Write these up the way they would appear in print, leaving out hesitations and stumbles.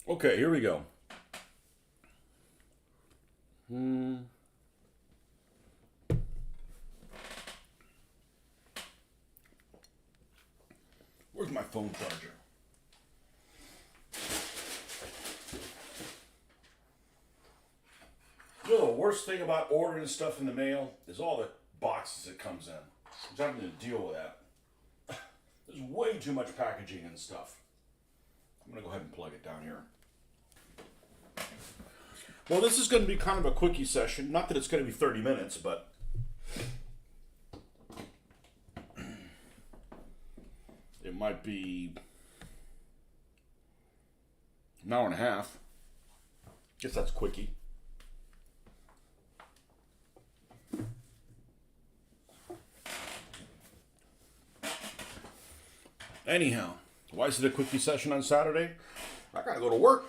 Okay, here we go. Where's my phone charger? You know, the worst thing about ordering stuff in the mail is all the boxes it comes in. I'm having to deal with that. There's way too much packaging and stuff. I'm going to go ahead and plug it down here. Well, this is going to be kind of a quickie session. Not that it's going to be 30 minutes, but it might be an hour and a half. Guess that's quickie. Anyhow, why is it a quickie session on Saturday? I gotta go to work.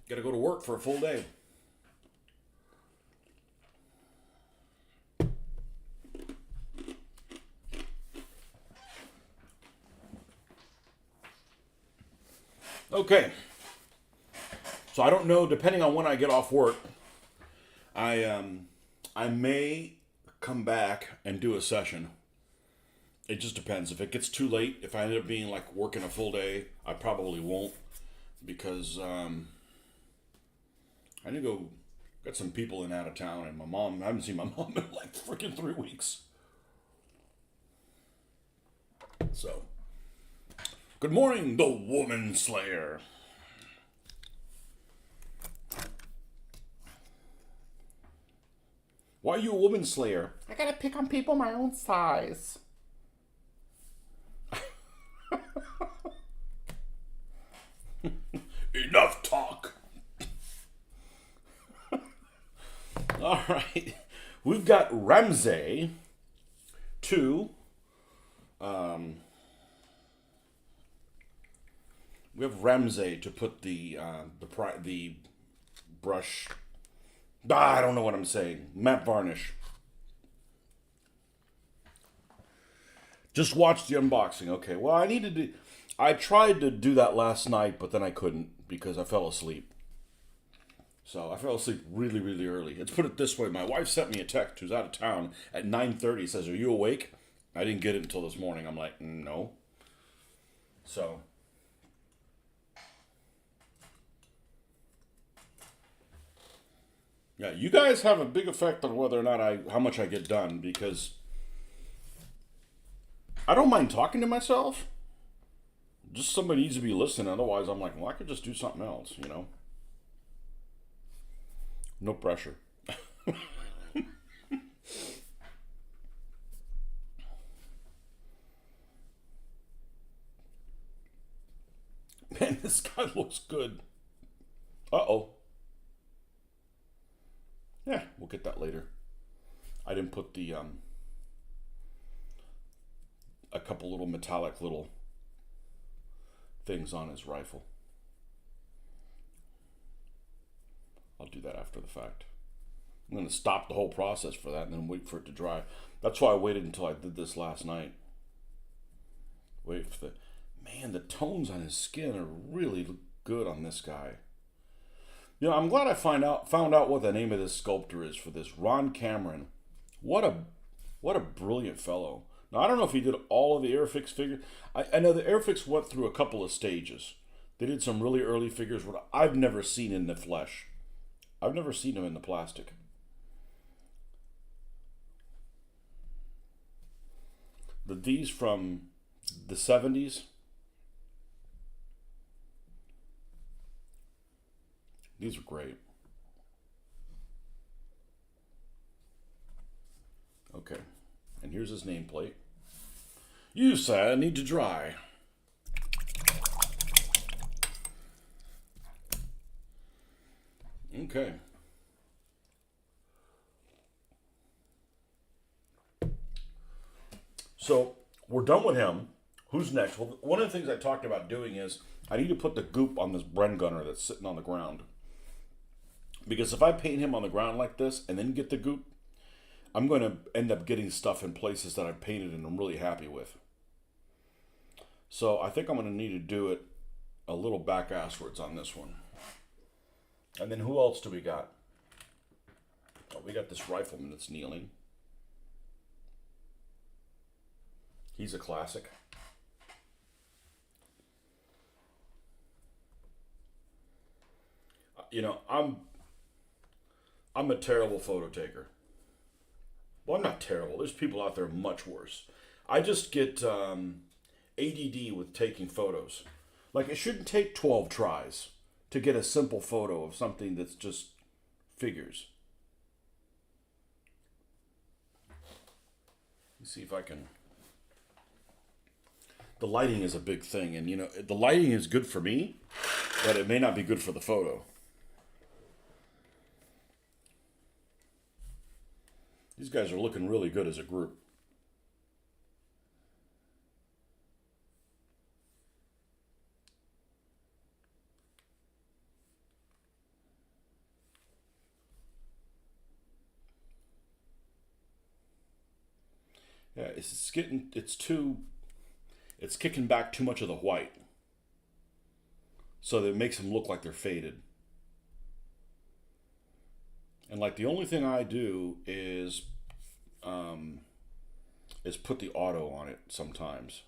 Gotta go to work for a full day. Okay. So I don't know, depending on when I get off work, I may come back and do a session. It just depends. If it gets too late, if I end up being like working a full day, I probably won't because I need to go got some people in out of town and my mom, I haven't seen my mom in like freaking 3 weeks. So, good morning, the Woman Slayer. Why are you a woman slayer? I gotta pick on people my own size. Enough talk. All right. We've got Ramsey to we have Ramsey to put the brush. I don't know what I'm saying. Matte varnish. Just watched the unboxing. Okay. Well, I tried to do that last night, but then I couldn't because I fell asleep. So I fell asleep really, really early. Let's put it this way. My wife sent me a text who's out of town at 9:30. Says, "Are you awake?" I didn't get it until this morning. I'm like, no. So. Yeah, you guys have a big effect on whether or not how much I get done because I don't mind talking to myself. Just somebody needs to be listening. Otherwise, I'm like, well, I could just do something else, you know. No pressure. Man, this guy looks good. Uh-oh. Yeah, we'll get that later. I didn't put the a couple little metallic little things on his rifle. I'll do that after the fact. I'm going to stop the whole process for that and then wait for it to dry. That's why I waited until I did this last night. Wait for the... Man, the tones on his skin are really good on this guy. You know, I'm glad I found out what the name of this sculptor is for this. Ron Cameron. What a brilliant fellow. Now, I don't know if he did all of the Airfix figures. I know the Airfix went through a couple of stages. They did some really early figures what I've never seen in the flesh. I've never seen them in the plastic. These from the 70s. These are great. Okay. And here's his nameplate. You, sir, need to dry. Okay. So we're done with him. Who's next? Well, one of the things I talked about doing is I need to put the goop on this Bren gunner that's sitting on the ground. Because if I paint him on the ground like this and then get the goop, I'm going to end up getting stuff in places that I painted and I'm really happy with. So I think I'm going to need to do it a little back asswards on this one. And then who else do we got? Oh, we got this rifleman that's kneeling. He's a classic. You know, I'm a terrible photo taker. Well, I'm not terrible. There's people out there much worse. I just get ADD with taking photos. Like, it shouldn't take 12 tries to get a simple photo of something that's just figures. Let's see if I can... The lighting is a big thing, and you know, the lighting is good for me, but it may not be good for the photo. These guys are looking really good as a group. Yeah, it's kicking back too much of the white. So that it makes them look like they're faded. And like the only thing I do is put the auto on it sometimes.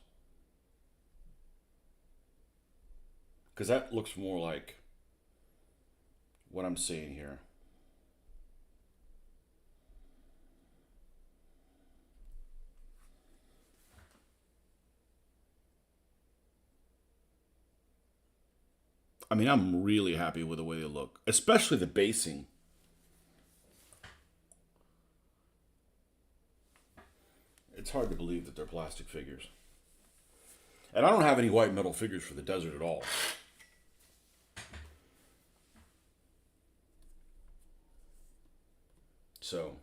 Because that looks more like what I'm seeing here. I mean, I'm really happy with the way they look, especially the basing. It's hard to believe that they're plastic figures. And I don't have any white metal figures for the desert at all. So,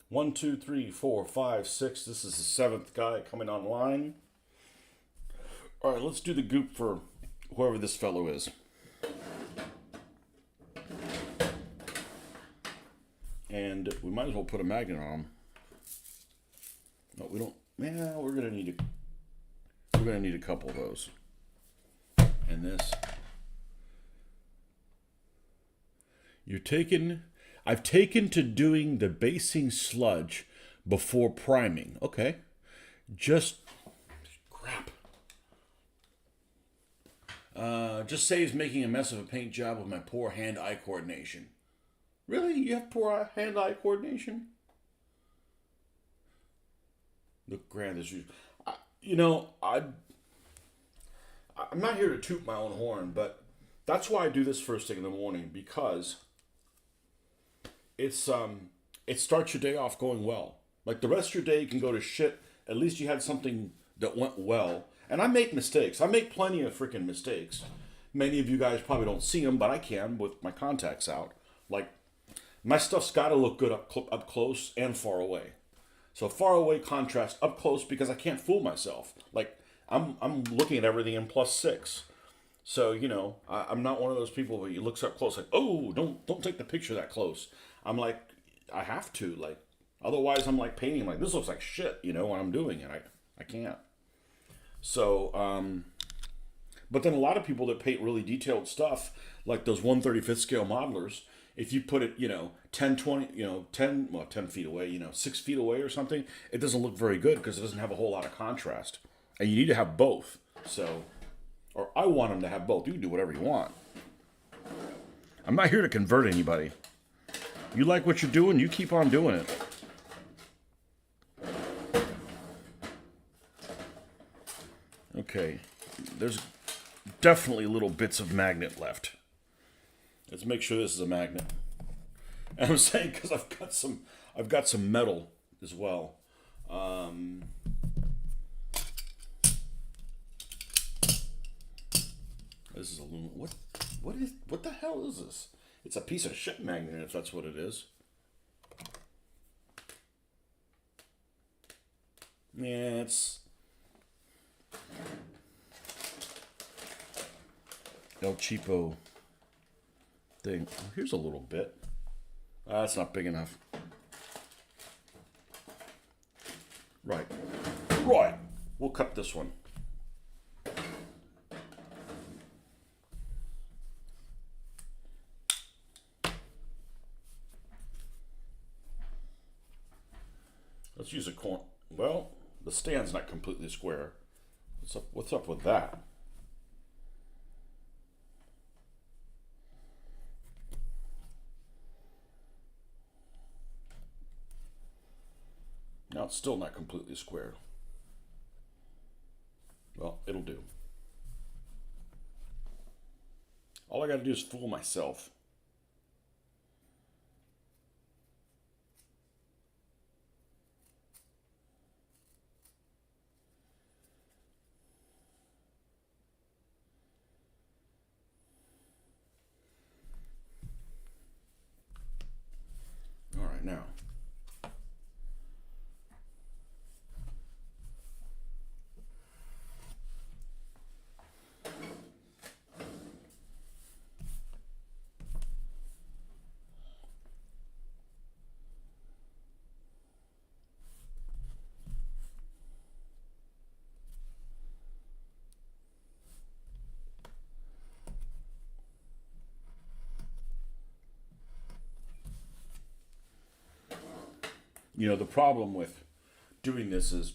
one, two, three, four, five, six. This is the seventh guy coming online. All right, let's do the goop for whoever this fellow is. And we might as well put a magnet on him. No, we don't. Yeah, we're gonna need a couple of those. And this. I've taken to doing the basing sludge before priming. Okay. Just crap. Just saves making a mess of a paint job with my poor hand-eye coordination. Really? You have poor hand-eye coordination? Look grand as usual. I'm not here to toot my own horn, but that's why I do this first thing in the morning, because it starts your day off going well. Like the rest of your day can go to shit. At least you had something that went well. And I make mistakes. I make plenty of freaking mistakes. Many of you guys probably don't see them, but I can with my contacts out. Like, my stuff's got to look good up close and far away. So far away contrast up close, because I can't fool myself. Like, I'm looking at everything in +6. So, you know, I'm not one of those people where you looks up close like, oh, don't take the picture that close. I'm like, I have to, like, otherwise I'm like painting, like, this looks like shit, you know, when I'm doing it. I can't. So, but then a lot of people that paint really detailed stuff, like those 1/35th scale modelers, if you put it, 10, 20, 10 feet away, 6 feet away or something, it doesn't look very good because it doesn't have a whole lot of contrast. And you need to have both. So, or I want them to have both. You can do whatever you want. I'm not here to convert anybody. You like what you're doing, you keep on doing it. Okay, there's definitely little bits of magnet left. Let's make sure this is a magnet. And I'm saying because I've got some metal as well. This is aluminum. What the hell is this? It's a piece of shit magnet if that's what it is. Yeah, it's El Cheapo thing. Oh, here's a little bit. That's not big enough. Right. Right. We'll cut this one. Let's use a corner. Well, the stand's not completely square. What's up with that? Now it's still not completely square. Well, it'll do. All I got to do is fool myself. All right, now. You know, the problem with doing this is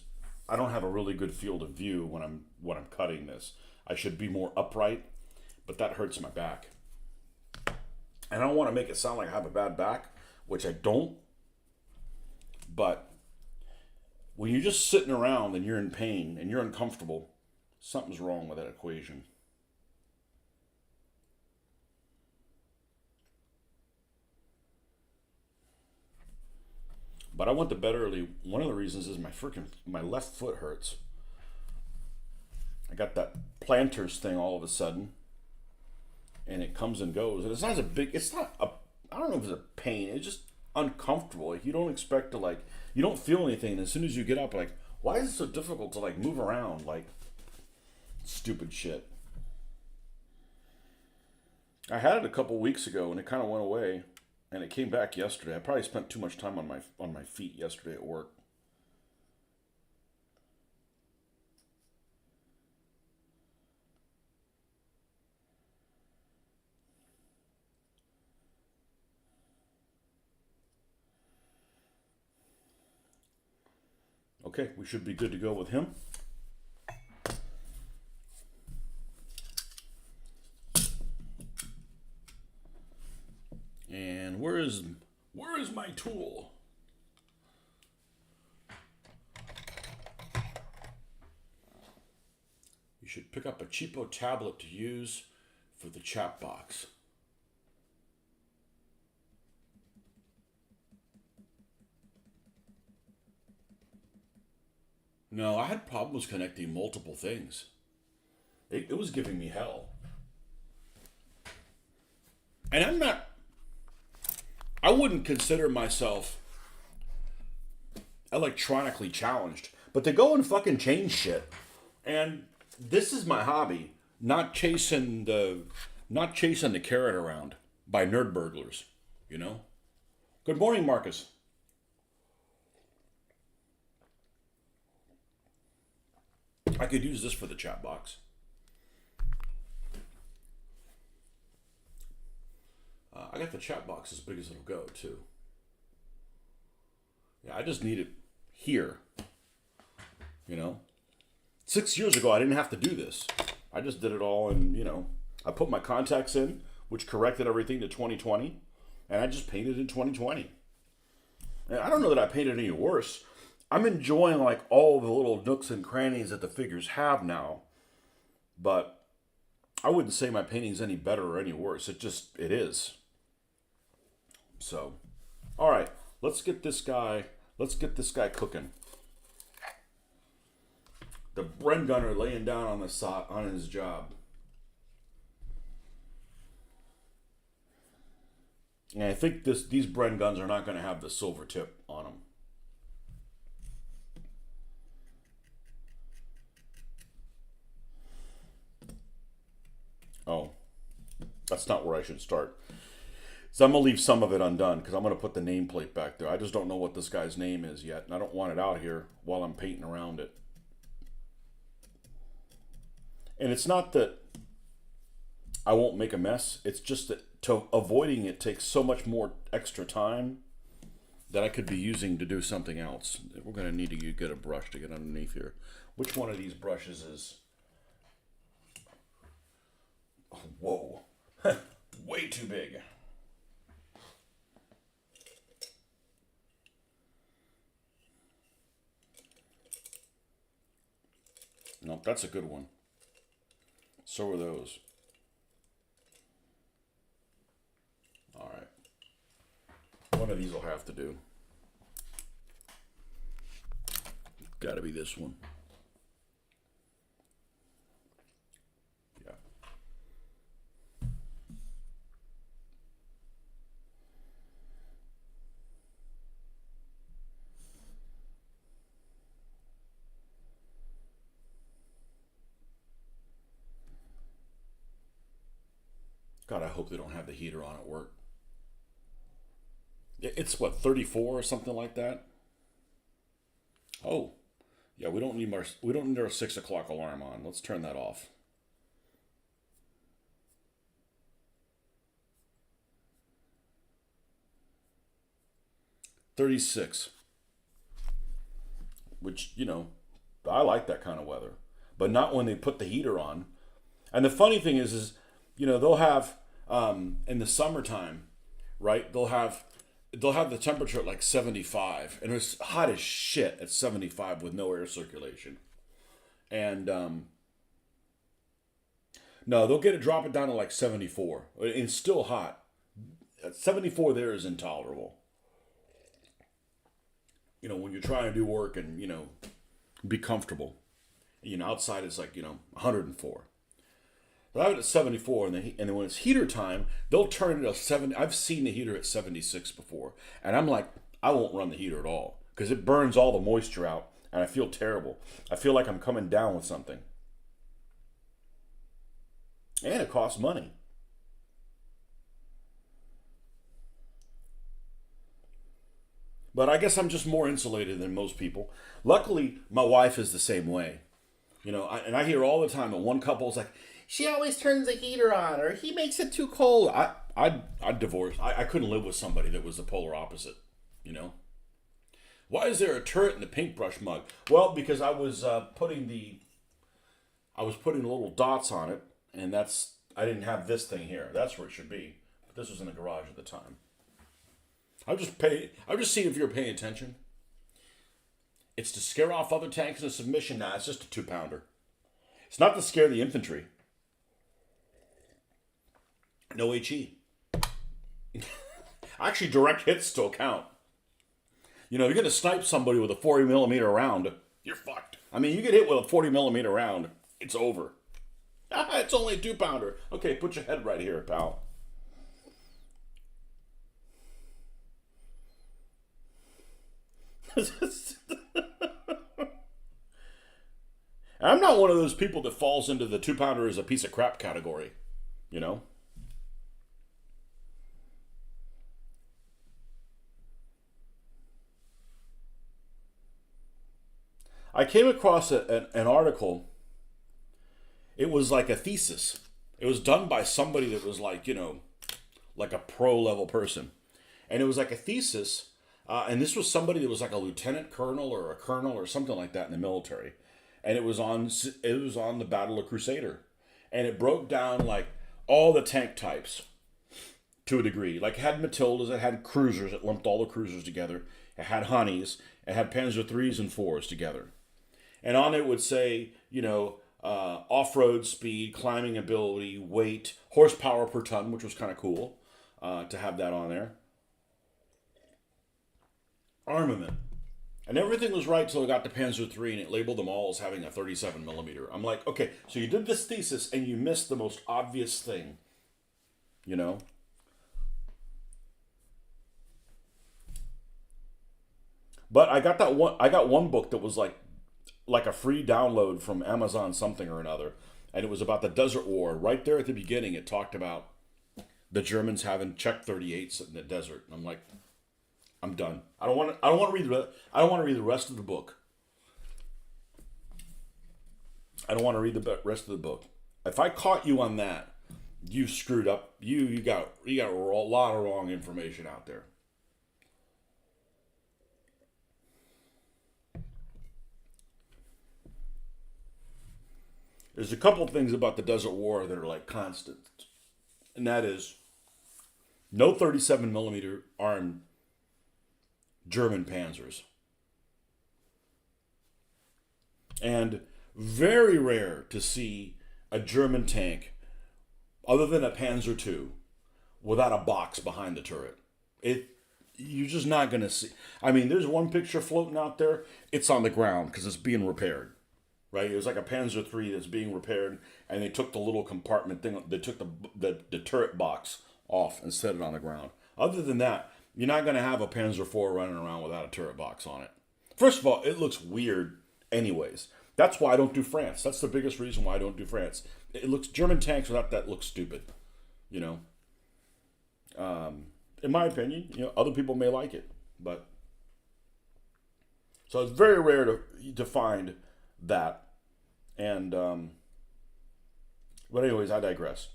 I don't have a really good field of view when I'm cutting this. I should be more upright, but that hurts my back. And I don't want to make it sound like I have a bad back, which I don't. But when you're just sitting around and you're in pain and you're uncomfortable, something's wrong with that equation. But I went to bed early. One of the reasons is my left foot hurts. I got that planters thing all of a sudden, and it comes and goes. And it's not as a big. It's not a. I don't know if it's a pain. It's just uncomfortable. Like you don't expect to you don't feel anything. And as soon as you get up, like, why is it so difficult to move around? Like, stupid shit. I had it a couple weeks ago, and it kind of went away. And it came back yesterday. I probably spent too much time on my feet yesterday at work. Okay, we should be good to go with him. And where is my tool? You should pick up a cheapo tablet to use for the chat box. No, I had problems connecting multiple things. It was giving me hell. And I wouldn't consider myself electronically challenged, but to go and fucking change shit. And this is my hobby, not chasing the carrot around by nerd burglars, you know? Good morning, Marcus. I could use this for the chat box. I got the chat box as big as it'll go, too. Yeah, I just need it here. You know? 6 years ago, I didn't have to do this. I just did it all and, I put my contacts in, which corrected everything to 2020, and I just painted in 2020. And I don't know that I painted any worse. I'm enjoying all the little nooks and crannies that the figures have now, but I wouldn't say my painting's any better or any worse. It is. So, all right, let's get this guy cooking. The Bren gunner laying down on his job. And I think these Bren guns are not going to have the silver tip on them. Oh, that's not where I should start. So I'm gonna leave some of it undone because I'm gonna put the nameplate back there. I just don't know what this guy's name is yet, and I don't want it out here while I'm painting around it. And it's not that I won't make a mess. It's just that avoiding it takes so much more extra time that I could be using to do something else. We're gonna need to get a brush to get underneath here. Which one of these brushes is? Whoa, way too big. Nope, that's a good one. So are those. All right. One of these will have to do. Gotta be this one. Yeah. God, I hope they don't have the heater on at work. It's what, 34 or something like that? Oh, yeah. We don't need our 6 o'clock alarm on. Let's turn that off. 36, which I like that kind of weather, but not when they put the heater on. And the funny thing is they'll have in the summertime, right? They'll have the temperature at like 75, and it's hot as shit at 75 with no air circulation. And no, they'll drop it down to like 74. It's still hot. At 74 there is intolerable. When you're trying to do work and be comfortable. Outside it's like 104. They'll have it at 74, and then when it's heater time, they'll turn it to 70. I've seen the heater at 76 before, and I'm like, I won't run the heater at all because it burns all the moisture out, and I feel terrible. I feel like I'm coming down with something, and it costs money. But I guess I'm just more insulated than most people. Luckily, my wife is the same way. And I hear all the time that one couple's like, she always turns the heater on, or he makes it too cold. I'd divorce. I couldn't live with somebody that was the polar opposite. Why is there a turret in the paintbrush mug? Well, because I was putting little dots on it, and I didn't have this thing here. That's where it should be. But this was in the garage at the time. I'm just seeing if you're paying attention. It's to scare off other tanks in a submission. Nah, it's just a 2-pounder. It's not to scare the infantry. No HE. Actually, direct hits still count. You're going to snipe somebody with a 40 millimeter round, you're fucked. I mean, you get hit with a 40 millimeter round, it's over. It's only a 2-pounder. Okay, put your head right here, pal. I'm not one of those people that falls into the 2-pounder as a piece of crap category. I came across an article. It was like a thesis. It was done by somebody that was like a pro level person. And it was like a thesis. And this was somebody that was like a lieutenant colonel or a colonel or something like that in the military. And it was on the Battle of Crusader. And it broke down like all the tank types to a degree. Like it had Matildas, it had cruisers, it lumped all the cruisers together. It had Honeys, it had Panzer IIIs and IVs together. And on it would say, off-road speed, climbing ability, weight, horsepower per ton, which was kind of cool to have that on there. Armament. And everything was right till it got to Panzer III, and it labeled them all as having a 37 millimeter. I'm like, okay, so you did this thesis, and you missed the most obvious thing. But I got one book that was like a free download from Amazon something or another, and it was about the Desert War. Right there at the beginning, it talked about the Germans having Czech 38s in the desert. And I'm like, I'm done. I don't want to. I don't want to read the. I don't want to read the rest of the book. I don't want to read the rest of the book. If I caught you on that, you screwed up. You got a lot of wrong information out there. There's a couple things about the Desert War that are like constant, and that is no 37 millimeter armed German panzers, and very rare to see a German tank, other than a Panzer II, without a box behind the turret. It You're just not gonna see. I mean, there's one picture floating out there. It's on the ground because it's being repaired. Right? It was like a Panzer III that's being repaired, and they took the little compartment thing. They took the turret box off and set it on the ground. Other than that, you're not gonna have a Panzer IV running around without a turret box on it. First of all, it looks weird, anyways. That's why I don't do France. That's the biggest reason why I don't do France. It looks German tanks without that look stupid. You know. In my opinion, other people may like it, but so it's very rare to find that. And but anyways, I digress.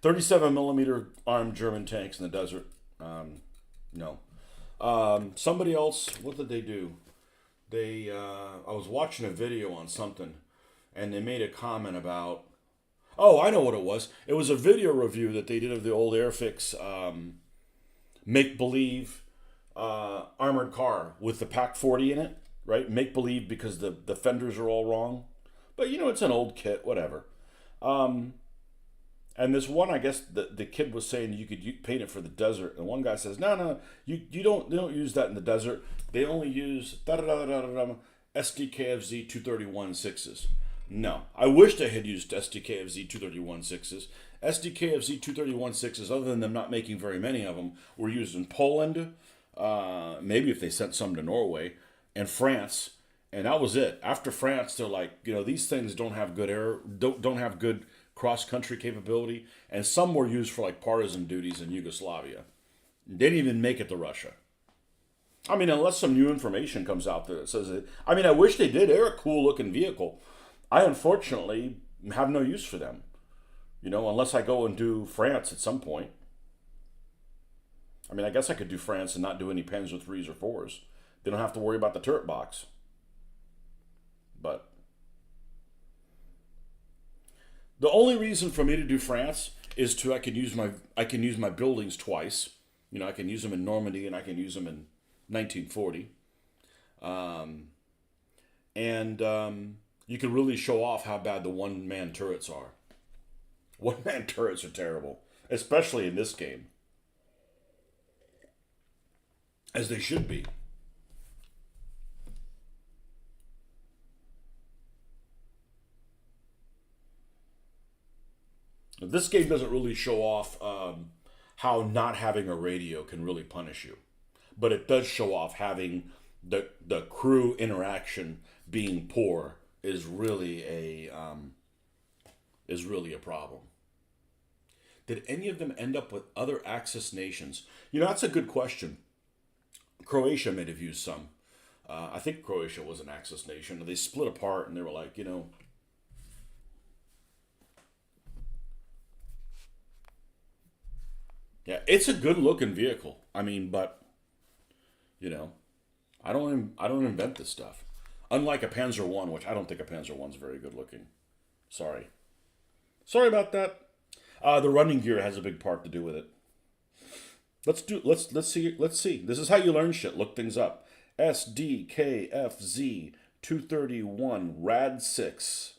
37 millimeter armed German tanks in the desert. No. Somebody else. What did they do? I was watching a video on something, and they made a comment about. Oh, I know what it was. It was a video review that they did of the old Airfix make believe armored car with the Pac 40 in it, right? Make believe because the fenders are all wrong, but it's an old kit, whatever. And this one, I guess the kid was saying you could paint it for the desert, and one guy says, no, you don't they don't use that in the desert. They only use SDKFZ 231 sixes. No, I wish they had used SDKFZ 231 sixes. SDKFZ 231 sixes, other than them not making very many of them, were used in Poland. Maybe if they sent some to Norway and France, and that was it. After France, they're like, these things don't have good air, don't have good cross country capability, and some were used for like partisan duties in Yugoslavia. They didn't even make it to Russia. I mean, unless some new information comes out that says it. I mean, I wish they did. They're a cool looking vehicle. I unfortunately have no use for them, unless I go and do France at some point. I mean, I guess I could do France and not do any Panzer IIIs or IVs. They don't have to worry about the turret box. But the only reason for me to do France is I can use my buildings twice. I can use them in Normandy and I can use them in 1940. You can really show off how bad the one-man turrets are. One-man turrets are terrible, especially in this game. As they should be. This game doesn't really show off how not having a radio can really punish you. But it does show off having the crew interaction being poor is really a problem. Did any of them end up with other Axis nations? That's a good question. Croatia may have used some. I think Croatia was an Axis nation. They split apart and they were like, Yeah, it's a good looking vehicle. I mean, but I don't invent this stuff. Unlike a Panzer One, which I don't think a Panzer One's very good looking. Sorry about that. The running gear has a big part to do with it. Let's see. This is how you learn shit. Look things up. SDKFZ 231 Rad 6.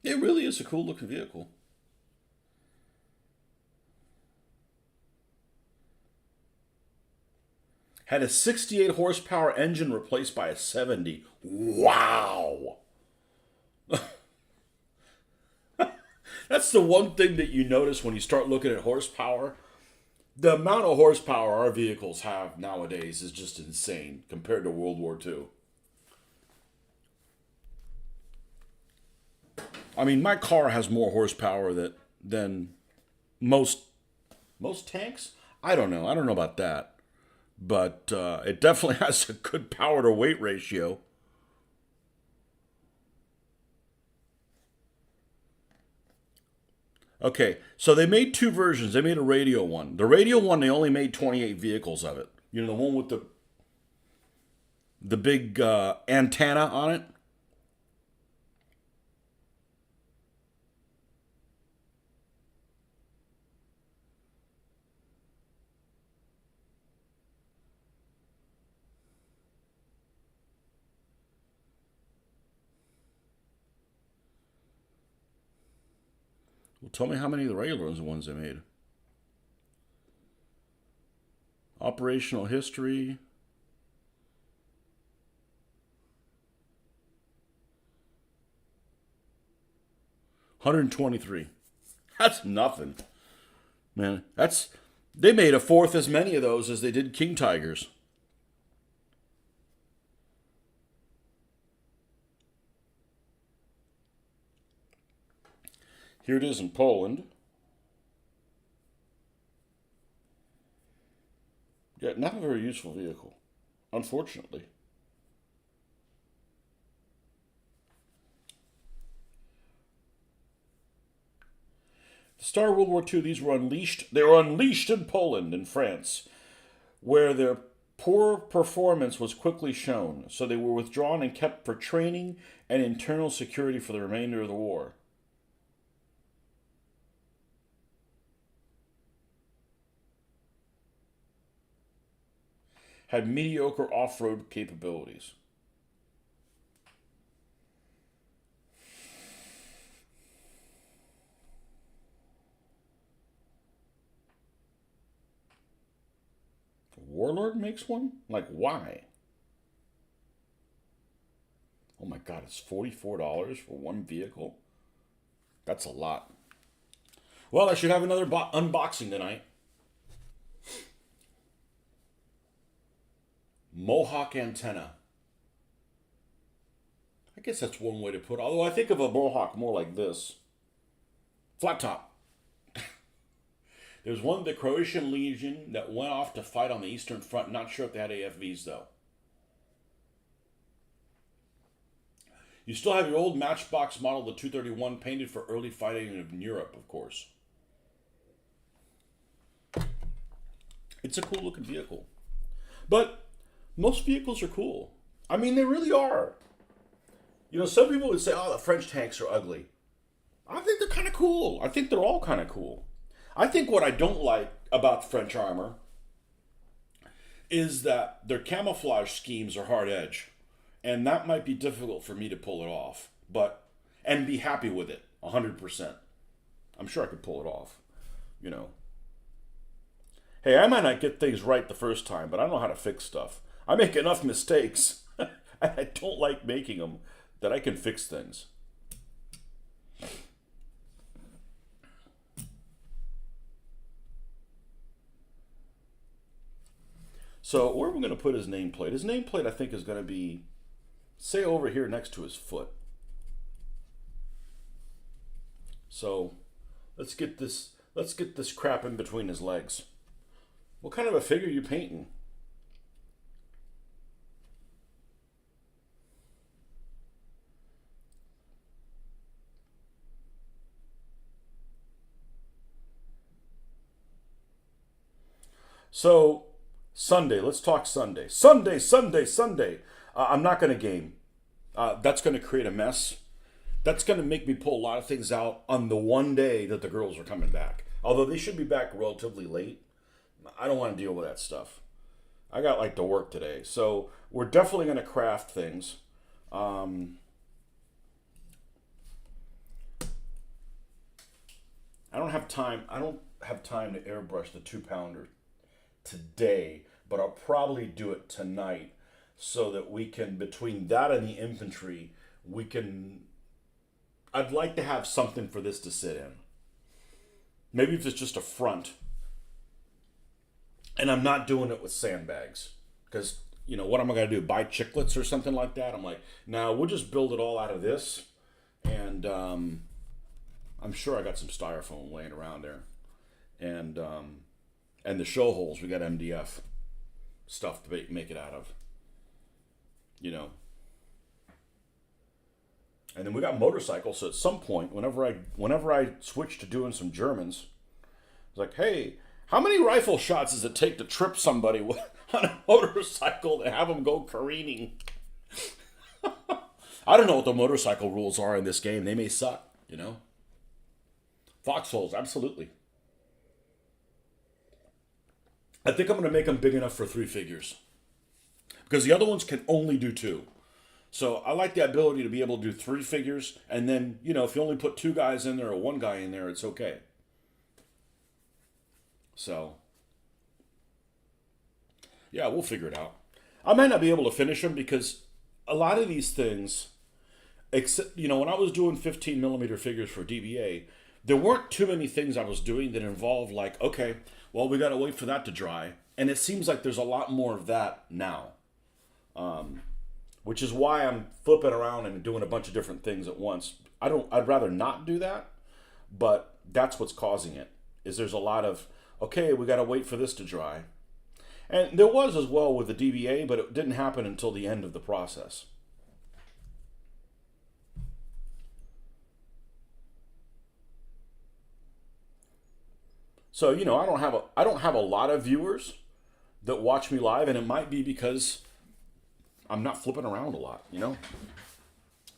It really is a cool looking vehicle. Had a 68 horsepower engine replaced by a 70. Wow. That's the one thing that you notice when you start looking at horsepower. The amount of horsepower our vehicles have nowadays is just insane compared to World War II. I mean, my car has more horsepower than most most tanks. I don't know. I don't know about that, but it definitely has a good power to weight ratio. Okay, so they made two versions. They made a radio one. The radio one, they only made 28 vehicles of it. You know, the one with the big antenna on it. Well, tell me how many of the regular ones they made. Operational history. 123. That's nothing, man. They made a fourth as many of those as they did King Tigers. Here it is in Poland. Yeah, not a very useful vehicle, unfortunately. To start World War II, these were unleashed. They were unleashed in Poland and France, where their poor performance was quickly shown. So they were withdrawn and kept for training and internal security for the remainder of the war. Had mediocre off-road capabilities. Warlord makes one? Like, why? Oh my god, it's $44 for one vehicle? That's a lot. Well, I should have another unboxing tonight. Mohawk antenna. I guess that's one way to put it. Although I think of a Mohawk more like this. Flat top. There's one, the Croatian Legion, that went off to fight on the Eastern Front. Not sure if they had AFVs, though. You still have your old Matchbox model, the 231, painted for early fighting in Europe, of course. It's a cool looking vehicle. But most vehicles are cool. I mean, they really are. You know, some people would say, oh, the French tanks are ugly. I think they're kind of cool. I think they're all kind of cool. I think what I don't like about French armor is that their camouflage schemes are hard edge. And that might be difficult for me to pull it off. And be happy with it, 100%. I'm sure I could pull it off, you know. Hey, I might not get things right the first time, but I know how to fix stuff. I make enough mistakes, and I don't like making them, that I can fix things. So where are we going to put his nameplate? His nameplate, I think, is going to be, say, over here next to his foot. So let's get this crap in between his legs. What kind of a figure are you painting? So Sunday, let's talk Sunday. Sunday. I'm not going to game. That's going to create a mess. That's going to make me pull a lot of things out on the one day that the girls are coming back. Although they should be back relatively late. I don't want to deal with that stuff. I got like to work today. So we're definitely going to craft things. I don't have time. I don't have time to airbrush the 2 pounder today, but I'll probably do it tonight so that we can, between that and the infantry, we can. I'd like to have something for this to sit in. Maybe if it's just a front, and I'm not doing it with sandbags, because what am I gonna do? Buy chiclets or something like that? I'm like, no, we'll just build it all out of this, and I'm sure I got some styrofoam laying around there, and and the show holes we got MDF stuff to make it out of, you know. And then we got motorcycles. So at some point, whenever I switch to doing some Germans, it's like, hey, how many rifle shots does it take to trip somebody on a motorcycle to have them go careening? I don't know what the motorcycle rules are in this game. They may suck, Foxholes, absolutely. I think I'm going to make them big enough for 3 figures, because the other ones can only do 2. So I like the ability to be able to do 3 figures, and then, if you only put 2 guys in there or 1 guy in there, it's okay. So, yeah, we'll figure it out. I might not be able to finish them because a lot of these things, except, when I was doing 15 millimeter figures for DBA, there weren't too many things I was doing that involved like, okay, well, we got to wait for that to dry. And it seems like there's a lot more of that now. Which is why I'm flipping around and doing a bunch of different things at once. I'd rather not do that, but that's what's causing it. Is there's a lot of, okay, we got to wait for this to dry. And there was as well with the DBA, but it didn't happen until the end of the process. So, I don't have a lot of viewers that watch me live, and it might be because I'm not flipping around a lot,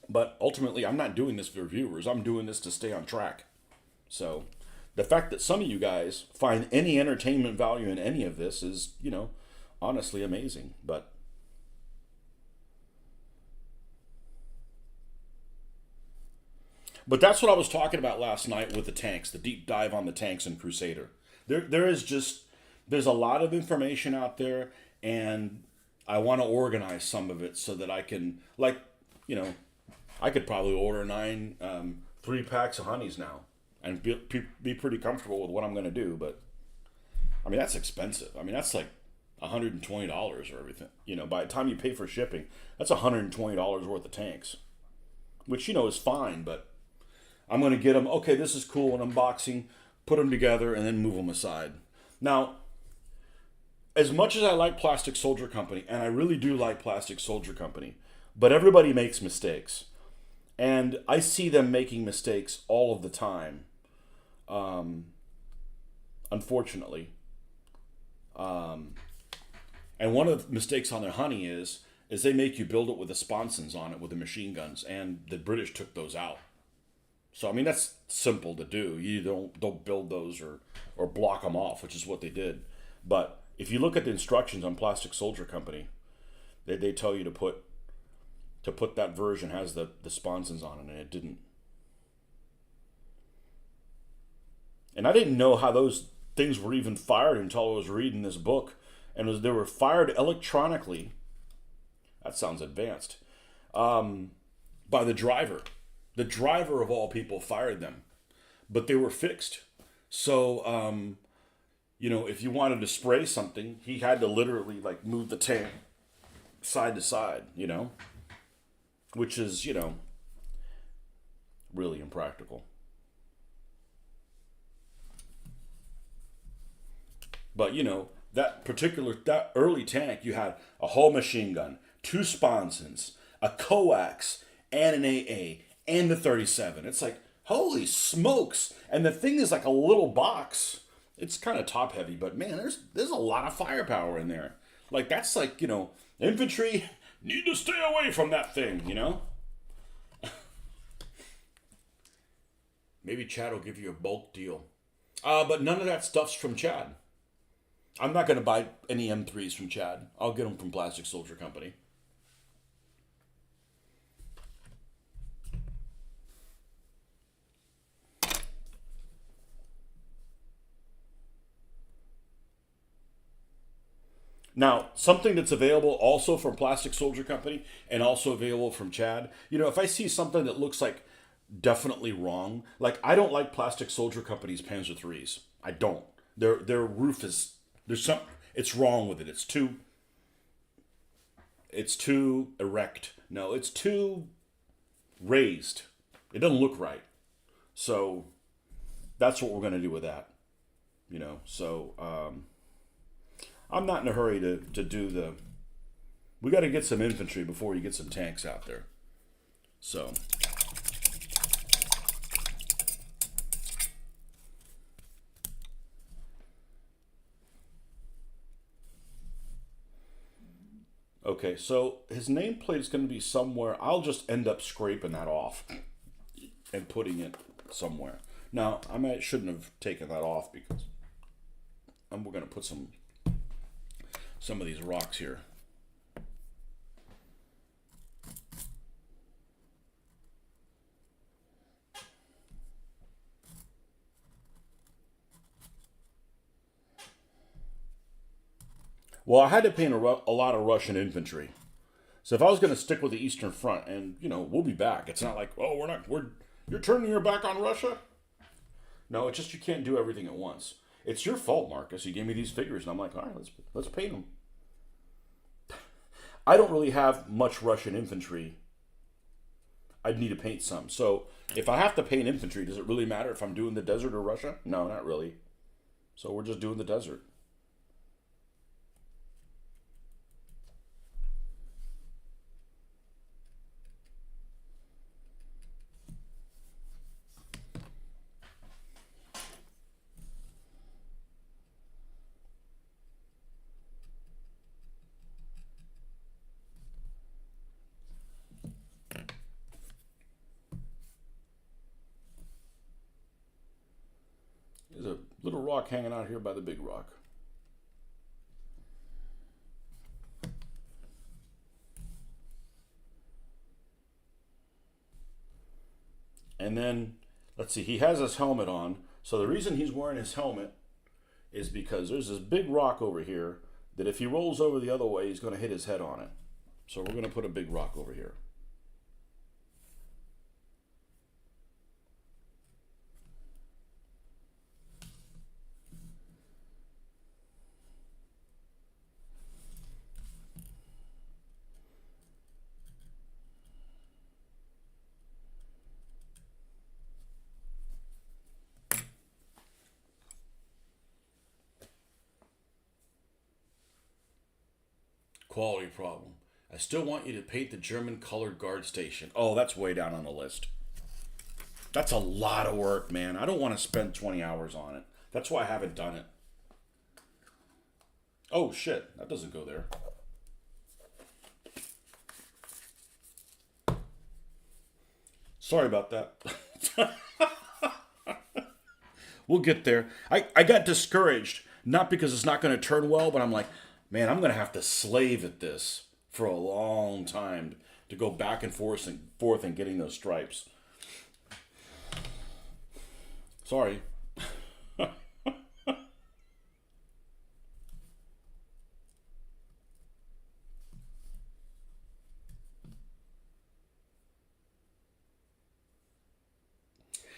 But ultimately, I'm not doing this for viewers. I'm doing this to stay on track. So the fact that some of you guys find any entertainment value in any of this is, honestly amazing. But that's what I was talking about last night with the tanks, the deep dive on the tanks in Crusader. There's a lot of information out there, and I want to organize some of it so that I can, I could probably order 9 3-packs of honeys now and be pretty comfortable with what I'm going to do. But, I mean, that's expensive. I mean, that's like $120 or everything. By the time you pay for shipping, that's $120 worth of tanks, which, is fine, but I'm going to get them, okay, this is cool, an unboxing, put them together, and then move them aside. Now, as much as I like Plastic Soldier Company, and I really do like Plastic Soldier Company, but everybody makes mistakes. And I see them making mistakes all of the time, unfortunately. And one of the mistakes on their honey is they make you build it with the sponsons on it with the machine guns, and the British took those out. So, I mean, that's simple to do. You don't build those or block them off, which is what they did. But if you look at the instructions on Plastic Soldier Company, they tell you to put that version has the sponsons on it, and it didn't. And I didn't know how those things were even fired until I was reading this book, and they were fired electronically. That sounds advanced. By the driver. The driver of all people fired them, but they were fixed. So, if you wanted to spray something, he had to literally move the tank side to side, which is, really impractical. But, that early tank, you had a whole machine gun, 2 sponsons, a coax, and an AA, and the 37. It's like, holy smokes. And the thing is like a little box. It's kind of top heavy, but man, there's a lot of firepower in there. That's infantry need to stay away from that thing, Maybe Chad will give you a bulk deal. But none of that stuff's from Chad. I'm not going to buy any M3s from Chad. I'll get them from Plastic Soldier Company. Now, something that's available also from Plastic Soldier Company and also available from Chad, if I see something that looks like definitely wrong. Like, I don't like Plastic Soldier Company's Panzer threes. I don't. Their roof is, there's some, it's wrong with it. It's too erect. No, it's too raised. It doesn't look right. So that's what we're going to do with that. So I'm not in a hurry to do the. We got to get some infantry before you get some tanks out there. So. Okay, so his nameplate is going to be somewhere. I'll just end up scraping that off and putting it somewhere. Now, shouldn't have taken that off because we're going to put some of these rocks here. Well, I had to paint a lot of Russian infantry. So if I was going to stick with the Eastern Front, and we'll be back. It's not like, oh, you're turning your back on Russia. No, it's just you can't do everything at once. It's your fault, Marcus. You gave me these figures, and I'm like, all right, let's paint them. I don't really have much Russian infantry. I'd need to paint some. So if I have to paint infantry, does it really matter if I'm doing the desert or Russia? No, not really. So we're just doing the desert. There's a little rock hanging out here by the big rock. And then, let's see, he has his helmet on. So the reason he's wearing his helmet is because there's this big rock over here that if he rolls over the other way, he's going to hit his head on it. So we're going to put a big rock over here. Quality problem. I still want you to paint the German colored guard station. Oh, that's way down on the list. That's a lot of work, man. I don't want to spend 20 hours on it. That's why I haven't done it. Oh, shit. That doesn't go there. Sorry about that. We'll get there. I got discouraged, not because it's not going to turn well, but I'm like, man, I'm going to have to slave at this for a long time to go back and forth and getting those stripes. Sorry.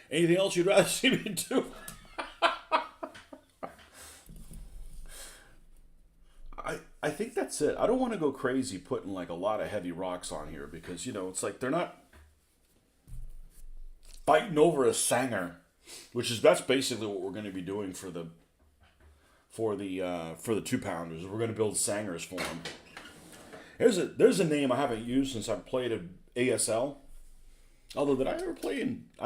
Anything else you'd rather see me do? I think that's it. I don't want to go crazy putting like a lot of heavy rocks on here because it's like they're not fighting over a Sanger, that's basically what we're going to be doing for the 2-pounders. We're going to build Sangers for them. There's a name I haven't used since I played a ASL. Although I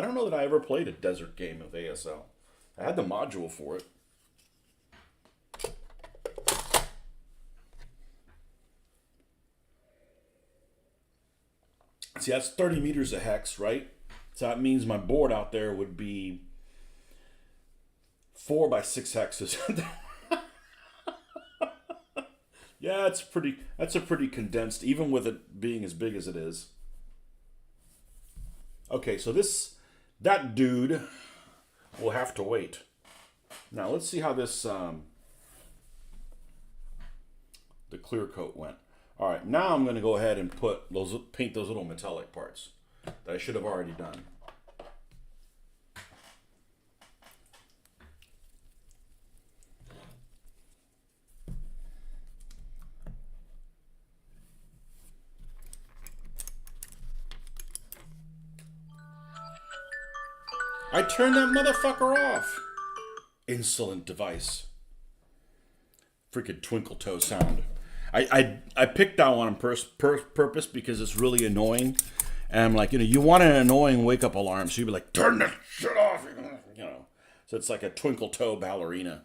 don't know that I ever played a desert game of ASL. I had the module for it. See, that's 30 meters of hex, right? So that means my board out there would be 4 by 6 hexes. Yeah, that's a pretty condensed, even with it being as big as it is. Okay, so that dude will have to wait. Now let's see how this the clear coat went. All right, now I'm going to go ahead and paint those little metallic parts that I should have already done. I turned that motherfucker off. Insolent device. Freaking twinkle toe sound. I picked that one on purpose because it's really annoying. And I'm like, you want an annoying wake up alarm. So you'd be like, turn that shit off. So it's like a twinkle toe ballerina.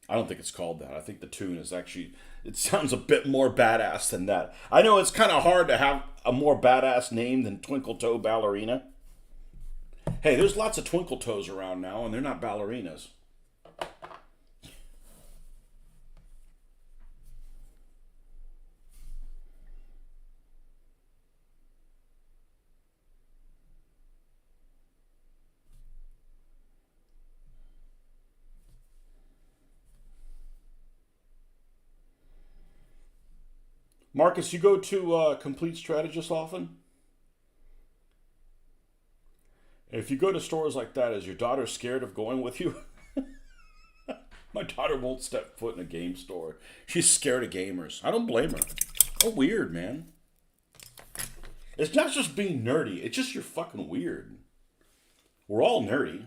I don't think it's called that. I think the tune is actually, it sounds a bit more badass than that. I know it's kind of hard to have a more badass name than Twinkle Toe Ballerina. Hey, there's lots of twinkle toes around now, and they're not ballerinas. Marcus, you go to Complete Strategist often? If you go to stores like that, is your daughter scared of going with you? My daughter won't step foot in a game store. She's scared of gamers. I don't blame her. Oh, weird, man. It's not just being nerdy. It's just you're fucking weird. We're all nerdy.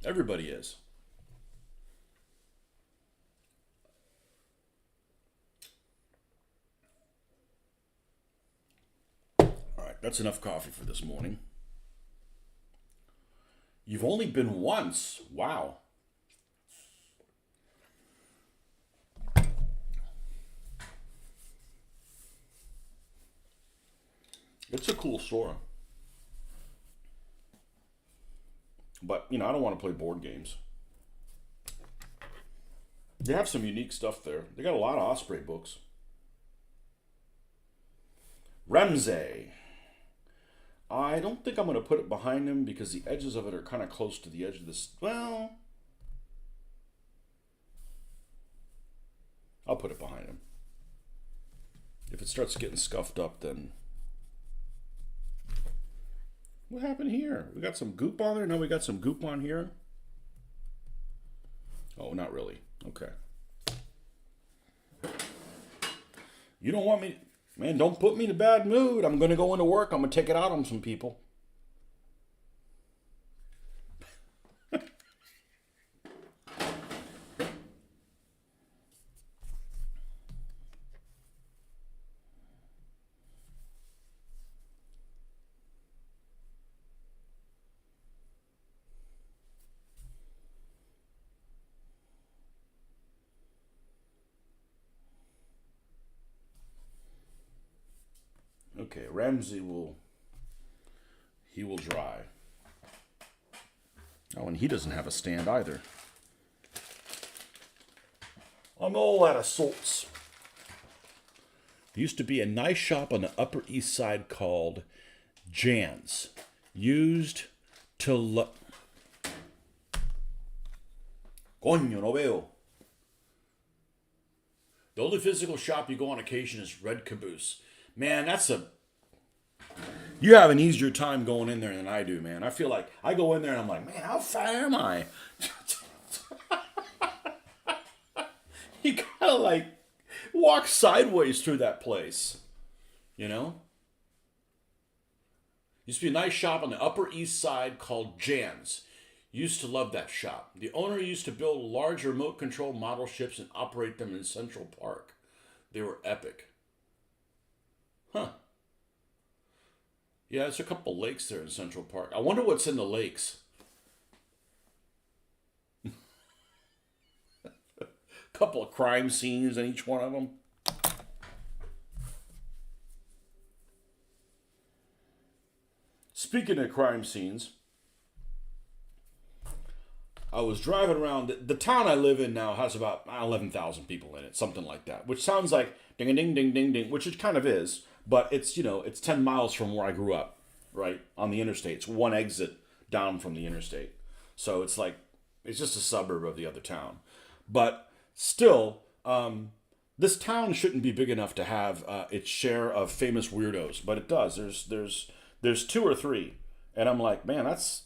Everybody is. All right, that's enough coffee for this morning. You've only been once. Wow. It's a cool store. But, I don't want to play board games. They have some unique stuff there. They got a lot of Osprey books. Ramsey. I don't think I'm going to put it behind him because the edges of it are kind of close to the edge of this. Well, I'll put it behind him. If it starts getting scuffed up, then... What happened here? We got some goop on there? No, we got some goop on here? Oh, not really. Okay. You don't want me... Man, don't put me in a bad mood. I'm going to go into work. I'm going to take it out on some people. Okay, Ramsey will dry. Oh, and he doesn't have a stand either. I'm all out of salts. There used to be a nice shop on the Upper East Side called Jan's. Used to Coño, no veo. The only physical shop you go on occasion is Red Caboose. Man, you have an easier time going in there than I do, man. I feel like I go in there and I'm like, man, how fat am I? You gotta like walk sideways through that place, Used to be a nice shop on the Upper East Side called Jan's. Used to love that shop. The owner used to build large remote control model ships and operate them in Central Park. They were epic. Huh. Yeah, there's a couple lakes there in Central Park. I wonder what's in the lakes. Couple of crime scenes in each one of them. Speaking of crime scenes, I was driving around. The town I live in now has about 11,000 people in it, something like that, which sounds like ding, ding, ding, ding, ding, which it kind of is. But it's, it's 10 miles from where I grew up, right? On the interstate. It's one exit down from the interstate. So it's like, it's just a suburb of the other town. But still, this town shouldn't be big enough to have its share of famous weirdos. But it does. There's two or three. And I'm like, man, that's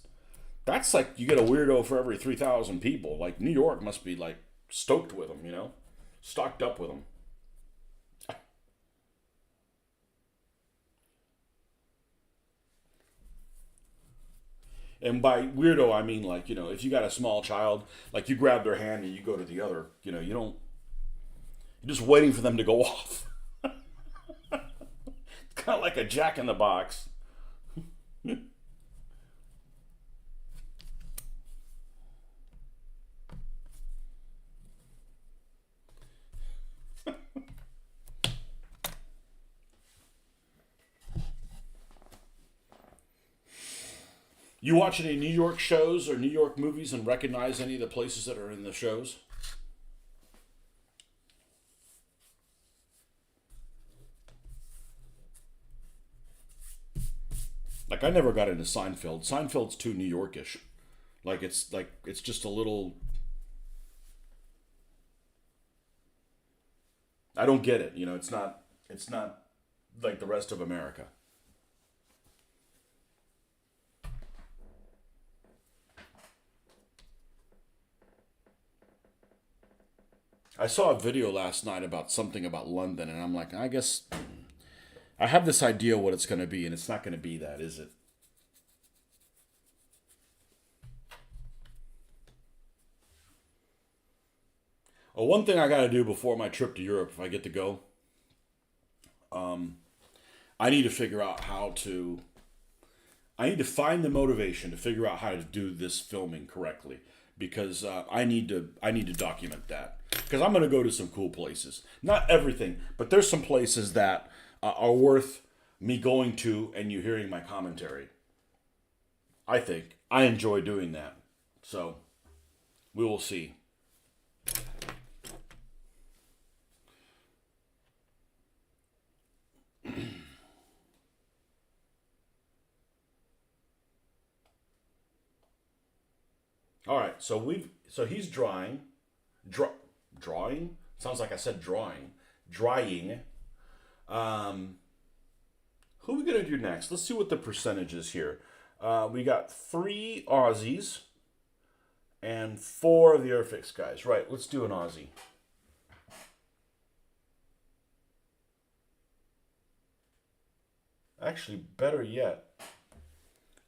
like you get a weirdo for every 3,000 people. Like New York must be like stoked with them, stocked up with them. And by weirdo, I mean like, if you got a small child, like you grab their hand and you go to the other, you don't, you're just waiting for them to go off. It's kind of like a Jack in the Box. You watch any New York shows or New York movies and recognize any of the places that are in the shows? Like I never got into Seinfeld. Seinfeld's too New Yorkish. Like it's just a little. I don't get it. It's not like the rest of America. I saw a video last night about something about London, and I'm like, I guess I have this idea what it's going to be, and it's not going to be that, is it? Well, one thing I got to do before my trip to Europe, if I get to go, I need to figure out how to. I need to find the motivation to figure out how to do this filming correctly because I need to document that because I'm going to go to some cool places. Not everything, but there's some places that are worth me going to and you hearing my commentary. I think I enjoy doing that, so we will see. All right, so he's draw, drawing. Sounds like I said drying. Um, who are we gonna do next? Let's see what the percentage is here. We got 3 Aussies and 4 of the Airfix guys. Right, let's do an Aussie. Actually, better yet,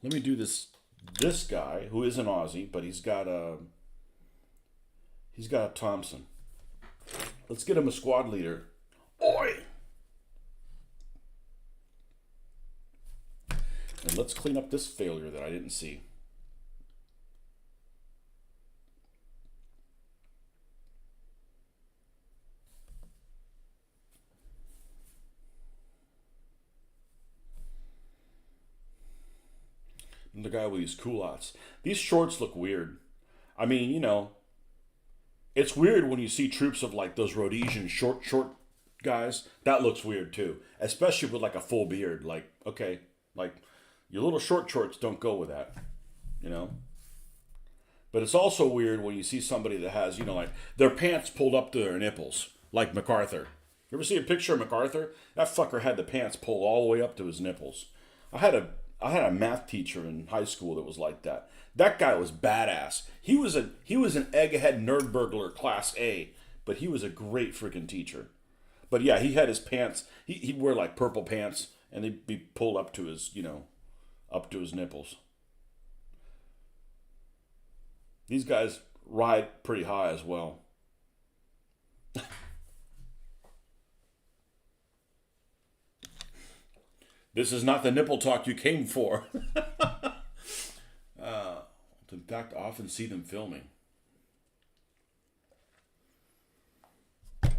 let me do this guy who is an Aussie, but he's got a Thompson. Let's get him a squad leader. Oi! And let's clean up this failure that I didn't see. And the guy with these culottes. These shorts look weird. I mean, it's weird when you see troops of like those Rhodesian short guys. That looks weird too, especially with like a full beard. Like, okay, like your little short shorts don't go with that, you know. But it's also weird when you see somebody that has, like their pants pulled up to their nipples, like MacArthur. You ever see a picture of MacArthur? That fucker had the pants pulled all the way up to his nipples. I had a math teacher in high school that was like that. That guy was badass. He was an egghead nerd burglar class A, but he was a great freaking teacher. But yeah, he had his pants. He'd wear like purple pants, and they'd be pulled up to his nipples. These guys ride pretty high as well. This is not the nipple talk you came for. In fact, I often see them filming. I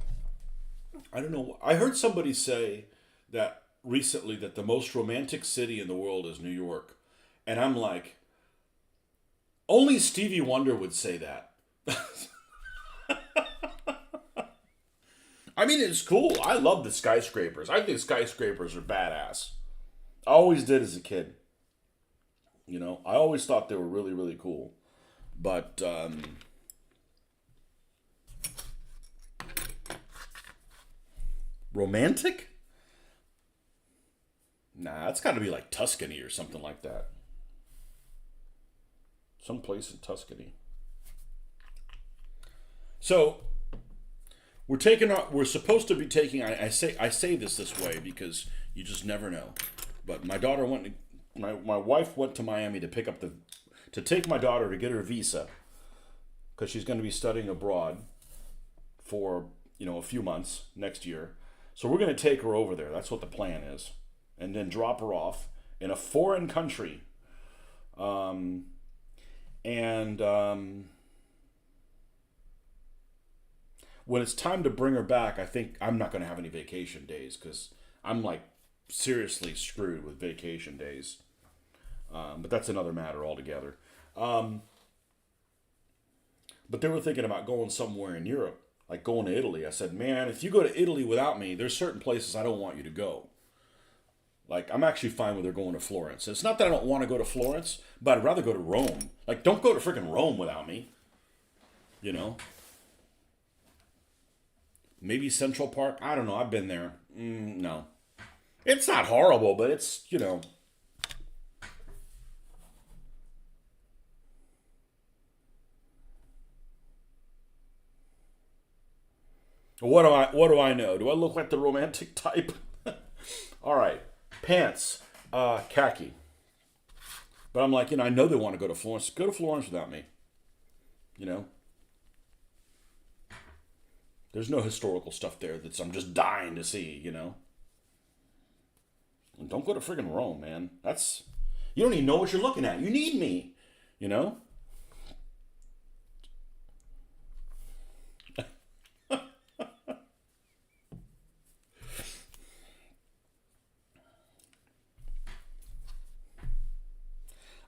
don't know. I heard somebody say that recently that the most romantic city in the world is New York. And I'm like, only Stevie Wonder would say that. I mean, it's cool. I love the skyscrapers. I think skyscrapers are badass. I always did as a kid. I always thought they were really, really cool. But, romantic? Nah, it's got to be like Tuscany or something like that. Some place in Tuscany. So, we're supposed to be taking, I say this way because you just never know. But my wife went to Miami to pick up to take my daughter to get her visa because she's going to be studying abroad for, a few months next year. So we're going to take her over there. That's what the plan is. And then drop her off in a foreign country. And when it's time to bring her back, I think I'm not going to have any vacation days because I'm like seriously screwed with vacation days. But that's another matter altogether. But they were thinking about going somewhere in Europe, like going to Italy. I said, man, if you go to Italy without me, there's certain places I don't want you to go. Like, I'm actually fine with her going to Florence. It's not that I don't want to go to Florence, but I'd rather go to Rome. Like, don't go to freaking Rome without me. You know? Maybe Central Park? I don't know. I've been there. No. It's not horrible, but it's. What do I know? Do I look like the romantic type? All right. Pants, khaki. But I'm like, I know they want to go to Florence. Go to Florence without me. There's no historical stuff there that I'm just dying to see, And don't go to friggin' Rome, man. You don't even know what you're looking at. You need me, you know?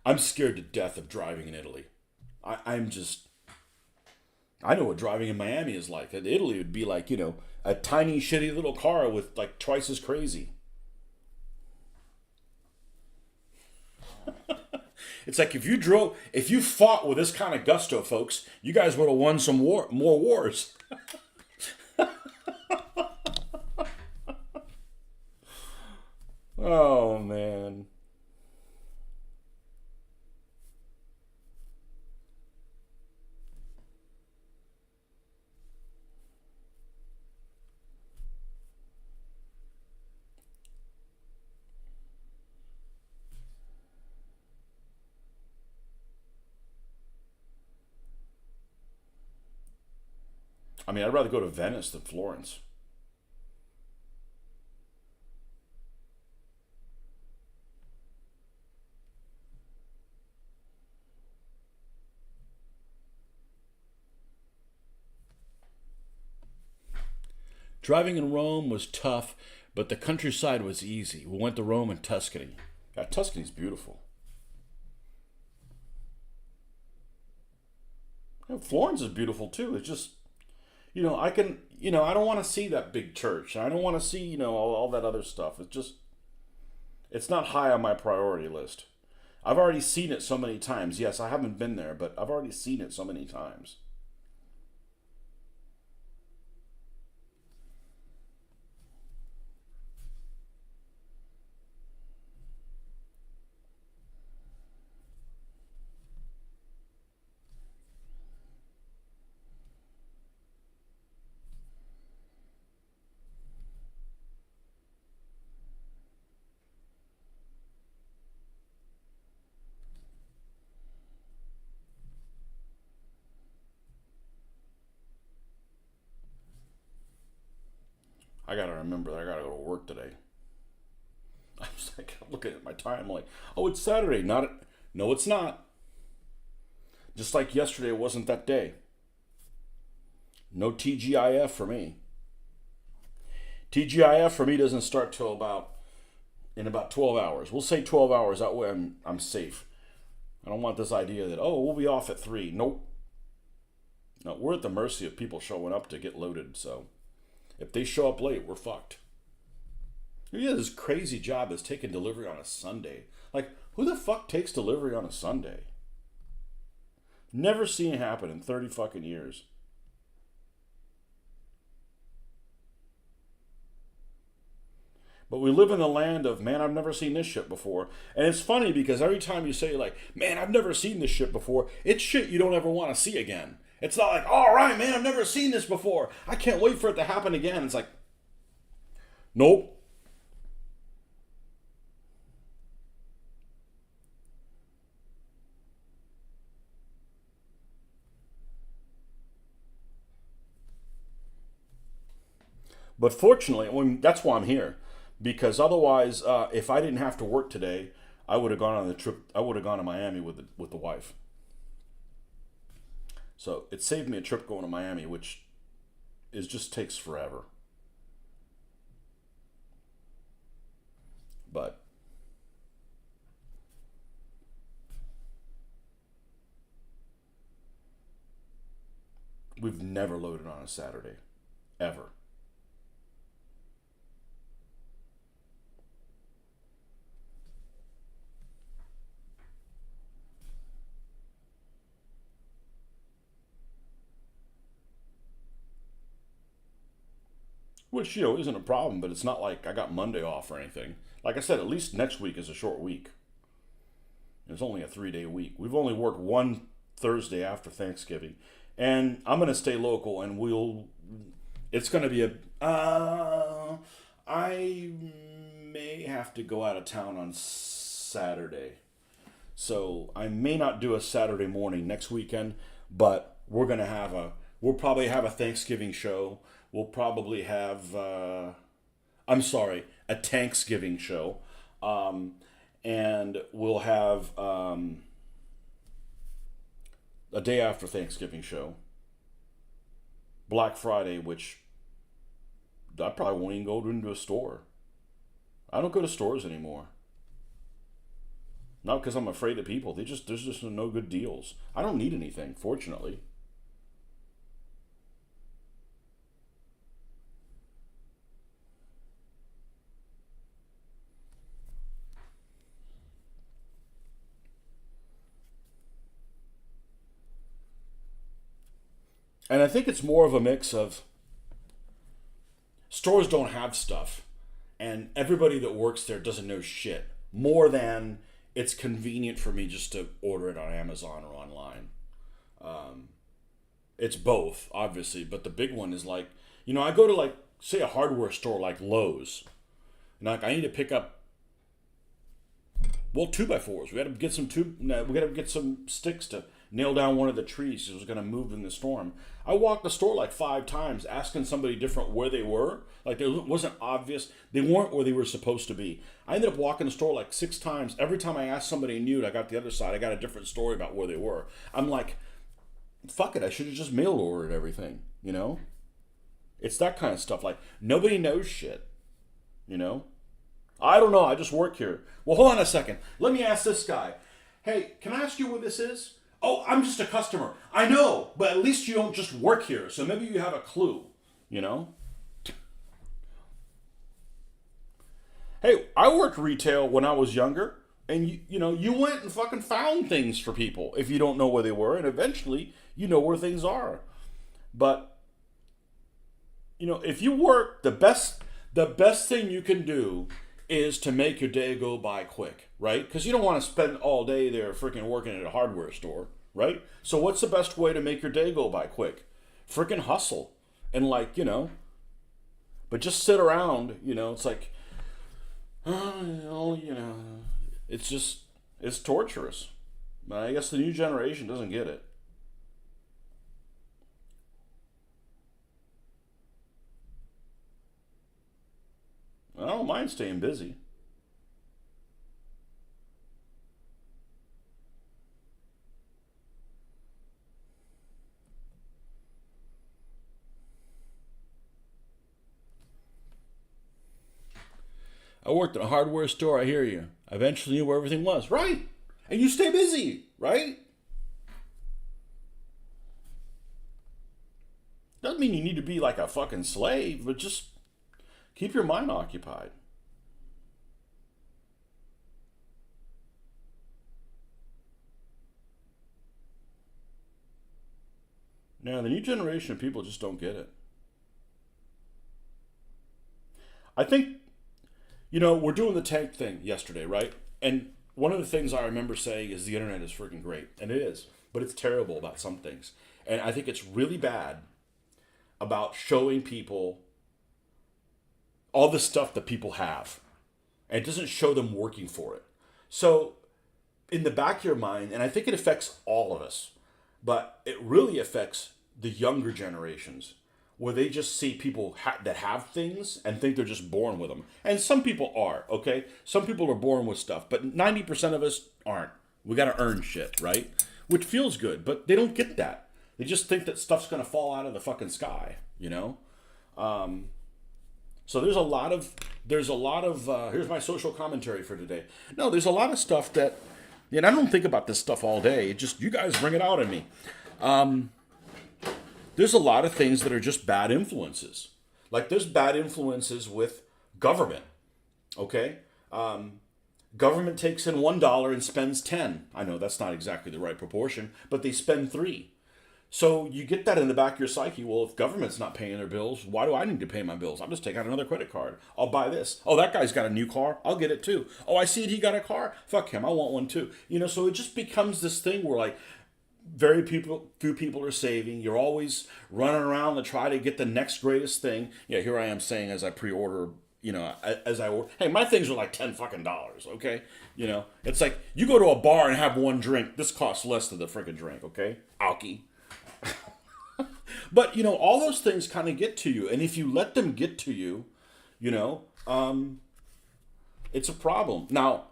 I'm scared to death of driving in Italy. I know what driving in Miami is like. In Italy, it would be like, a tiny, shitty little car with like twice as crazy. It's like if you fought with this kind of gusto, folks, you guys would have won some more wars. Oh, man. I mean, I'd rather go to Venice than Florence. Driving in Rome was tough, but the countryside was easy. We went to Rome and Tuscany. Yeah, Tuscany's beautiful. Yeah, Florence is beautiful too. It's just, I don't want to see that big church. I don't want to see, all that other stuff. It's not high on my priority list. I've already seen it so many times. Yes, I haven't been there, but I've already seen it so many times. I gotta remember that I gotta go to work today. I was like looking at my time, like, oh, it's Saturday. No, it's not. Just like yesterday, it wasn't that day. No TGIF for me. TGIF for me doesn't start till in about 12 hours. We'll say 12 hours. That way I'm safe. I don't want this idea that, oh, we'll be off at 3. Nope. No, we're at the mercy of people showing up to get loaded. So if they show up late, we're fucked. Yeah, this crazy job is taking delivery on a Sunday. Like, who the fuck takes delivery on a Sunday? Never seen it happen in 30 fucking years. But we live in the land of, man, I've never seen this shit before. And it's funny because every time you say, like, man, I've never seen this shit before, it's shit you don't ever want to see again. It's not like, all right, man, I've never seen this before. I can't wait for it to happen again. It's like, nope. But fortunately, that's why I'm here, because otherwise, if I didn't have to work today, I would have gone on the trip. I would have gone to Miami with the wife. So it saved me a trip going to Miami, which is just takes forever. But we've never loaded on a Saturday, ever. Which, isn't a problem, but it's not like I got Monday off or anything. Like I said, at least next week is a short week. It's only a 3-day week. We've only worked one Thursday after Thanksgiving. And I'm going to stay local, and it's going to be I may have to go out of town on Saturday. So I may not do a Saturday morning next weekend, but we'll probably have a Thanksgiving show. We'll probably have, I'm sorry, a Thanksgiving show. And we'll have a day after Thanksgiving show. Black Friday, which I probably won't even go into a store. I don't go to stores anymore. Not because I'm afraid of people. There's just no good deals. I don't need anything, fortunately. And I think it's more of a mix of stores don't have stuff, and everybody that works there doesn't know shit. More than it's convenient for me just to order it on Amazon or online. Um, it's both, obviously, but the big one is like, I go to like, say, a hardware store like Lowe's, and like I need to pick up, well, 2x4s. We got to get some no, we got to get some sticks to nail down one of the trees. It was going to move in the storm. I walked the store like 5 times, asking somebody different where they were. Like it wasn't obvious. They weren't where they were supposed to be. I ended up walking the store like 6 times. Every time I asked somebody new, and I got the other side, I got a different story about where they were. I'm like, fuck it. I should have just mail ordered everything. It's that kind of stuff. Like nobody knows shit. You know. I don't know. I just work here. Well, hold on a second. Let me ask this guy. Hey, can I ask you where this is? Oh, I'm just a customer. I know, but at least you don't just work here, so maybe you have a clue, you know? Hey, I worked retail when I was younger, and you went and fucking found things for people if you don't know where they were, and eventually you know where things are. But if you work, the best thing you can do is to make your day go by quick, right? Because you don't want to spend all day there freaking working at a hardware store, right? So what's the best way to make your day go by quick? Freaking hustle. And but just sit around, it's like, it's torturous. But I guess the new generation doesn't get it. I don't mind staying busy. I worked in a hardware store, I hear you. I eventually knew where everything was. Right. And you stay busy, right? Doesn't mean you need to be like a fucking slave, but just keep your mind occupied. Now, the new generation of people just don't get it. I think, we're doing the tank thing yesterday, right? And one of the things I remember saying is the internet is freaking great. And it is. But it's terrible about some things. And I think it's really bad about showing people all the stuff that people have. And it doesn't show them working for it. So, in the back of your mind, and I think it affects all of us, but it really affects the younger generations. where they just see people that have things and think they're just born with them. And some people are, okay? Some people are born with stuff, but 90% of us aren't. We got to earn shit, right? Which feels good, but they don't get that. They just think that stuff's going to fall out of the fucking sky, you know? So there's a lot of here's my social commentary for today. No, there's a lot of stuff that, and I don't think about this stuff all day. It just, you guys bring it out in me. There's a lot of things that are just bad influences. Like there's bad influences with government. Okay, government takes in $1 and spends 10. I know that's not exactly the right proportion, but they spend 3. So you get that in the back of your psyche. Well, if government's not paying their bills, why do I need to pay my bills? I'll just take out another credit card. I'll buy this. Oh, that guy's got a new car. I'll get it too. Oh, I see it. He got a car. Fuck him. I want one too. You know, so it just becomes this thing where like few people are saving. You're always running around to try to get the next greatest thing. Yeah, here I am saying as I pre-order, you know, as I order, hey, my things are like $10 fucking dollars, okay? You know, it's like you go to a bar and have one drink. This costs less than the freaking drink, okay? Alky. But you know, all those things kind of get to you, and if you let them get to you, you know, it's a problem. Now,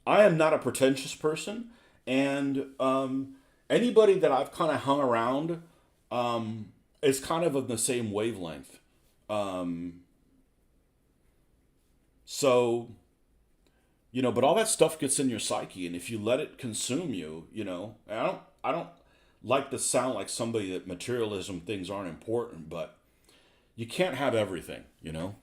I am not a pretentious person, and anybody that I've kind of hung around is kind of the same wavelength. So, you know, but all that stuff gets in your psyche, and if you let it consume you, you know, I don't like to sound like somebody that materialism things aren't important, but you can't have everything, you know.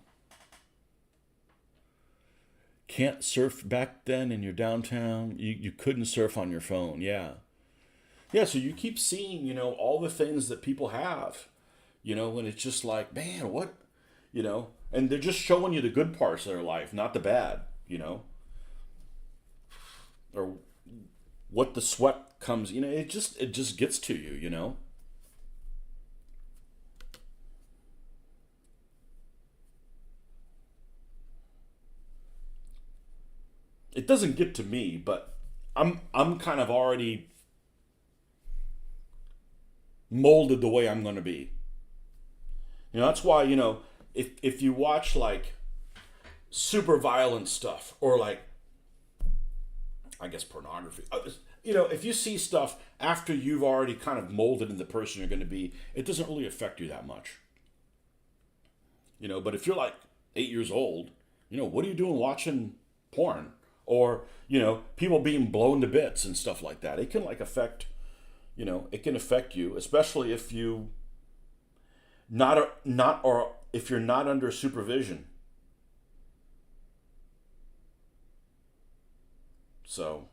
Can't surf back then in your downtown. You couldn't surf on your phone, yeah. Yeah, so you keep seeing, you know, all the things that people have, you know, and it's just like, man, what, you know, and they're just showing you the good parts of their life, not the bad, you know, or what the sweat comes, you know, it just gets to you, you know. It doesn't get to me, but I'm kind of already molded the way I'm going to be. You know, that's why, you know, if you watch like super violent stuff or like, I guess pornography, you know, if you see stuff after you've already kind of molded into the person you're going to be, it doesn't really affect you that much. You know, but if you're like 8 years old, you know, what are you doing watching porn? Or, you know, people being blown to bits and stuff like that. It can like affect, you know, it can affect you, especially if you not or if you're not under supervision. So,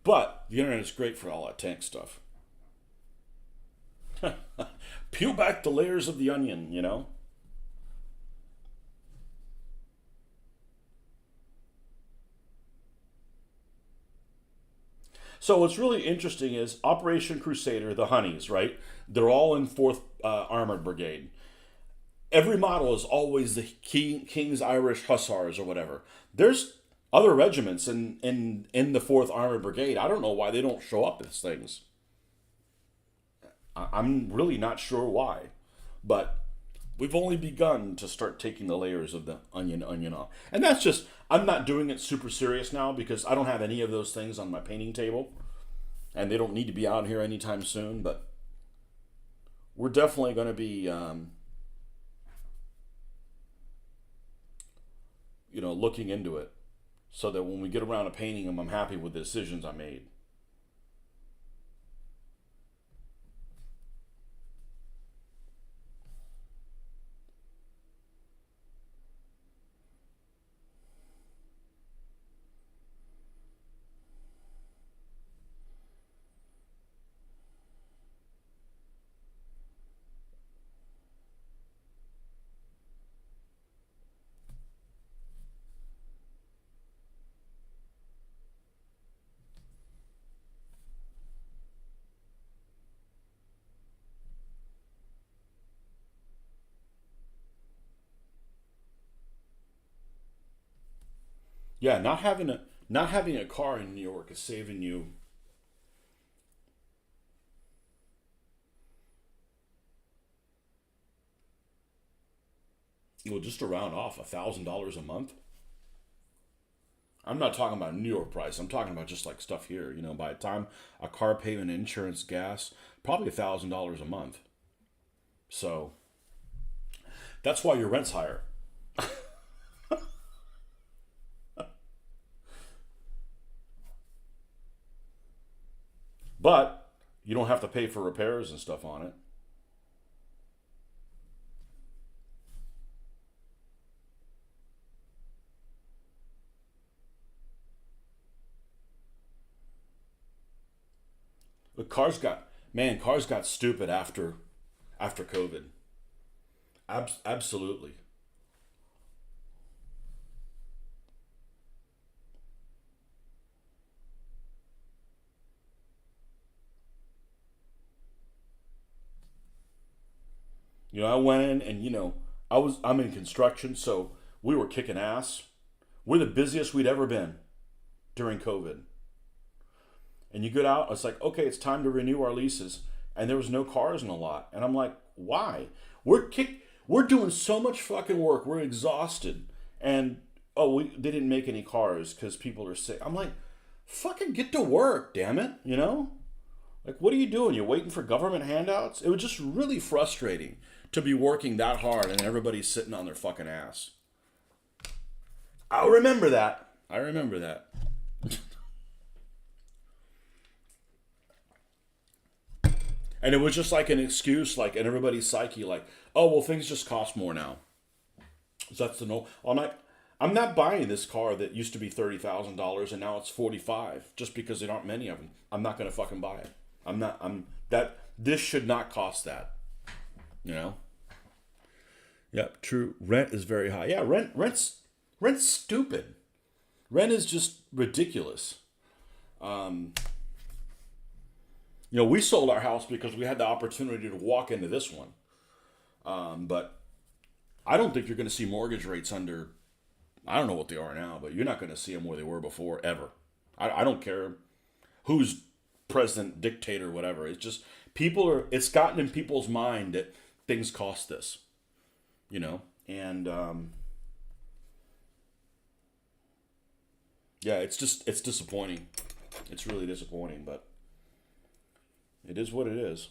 but the internet is great for all that tank stuff. Peel back the layers of the onion, you know? So what's really interesting is Operation Crusader, the Honeys, right? They're all in Fourth Armored Brigade. Every model is always the King's Irish Hussars or whatever. There's other regiments in the Fourth Armored Brigade. I don't know why they don't show up as things. I'm really not sure why, but we've only begun to start taking the layers of the onion off. And that's just, I'm not doing it super serious now because I don't have any of those things on my painting table. And they don't need to be out here anytime soon, but we're definitely going to be, you know, looking into it so that when we get around to painting them, I'm happy with the decisions I made. Yeah, not having a car in New York is saving you Well, just to round off, $1,000 a month. I'm not talking about New York price. I'm talking about just like stuff here. You know, by the time a car payment, insurance, gas, probably $1,000 a month. So that's why your rent's higher. But you don't have to pay for repairs and stuff on it. But cars got stupid after COVID. Absolutely. You know, I went in and I'm in construction, so we were kicking ass. We're the busiest we'd ever been during COVID. And you get out, it's like, okay, it's time to renew our leases, and there was no cars in the lot. And I'm like, why? We're doing so much fucking work. We're exhausted. And they didn't make any cars because people are sick. I'm like, fucking get to work, damn it, you know? Like, what are you doing? You're waiting for government handouts? It was just really frustrating to be working that hard and everybody's sitting on their fucking ass. I remember that. I remember that. And it was just like an excuse, like in everybody's psyche, like, oh well, things just cost more now. So that's the no. I'm not buying this car that used to be $30,000 and now it's 45 just because there aren't many of them. I'm not gonna fucking buy it. I'm not. I'm that. This should not cost that. You know. Yep. True. Rent is very high. Yeah. Rent's stupid. Rent is just ridiculous. Um, we sold our house because we had the opportunity to walk into this one. But I don't think you're going to see mortgage rates under, I don't know what they are now, but you're not going to see them where they were before, ever. I don't care who's president, dictator, whatever. It's just, it's gotten in people's mind that things cost this, and, yeah, it's disappointing. It's really disappointing, but it is what it is.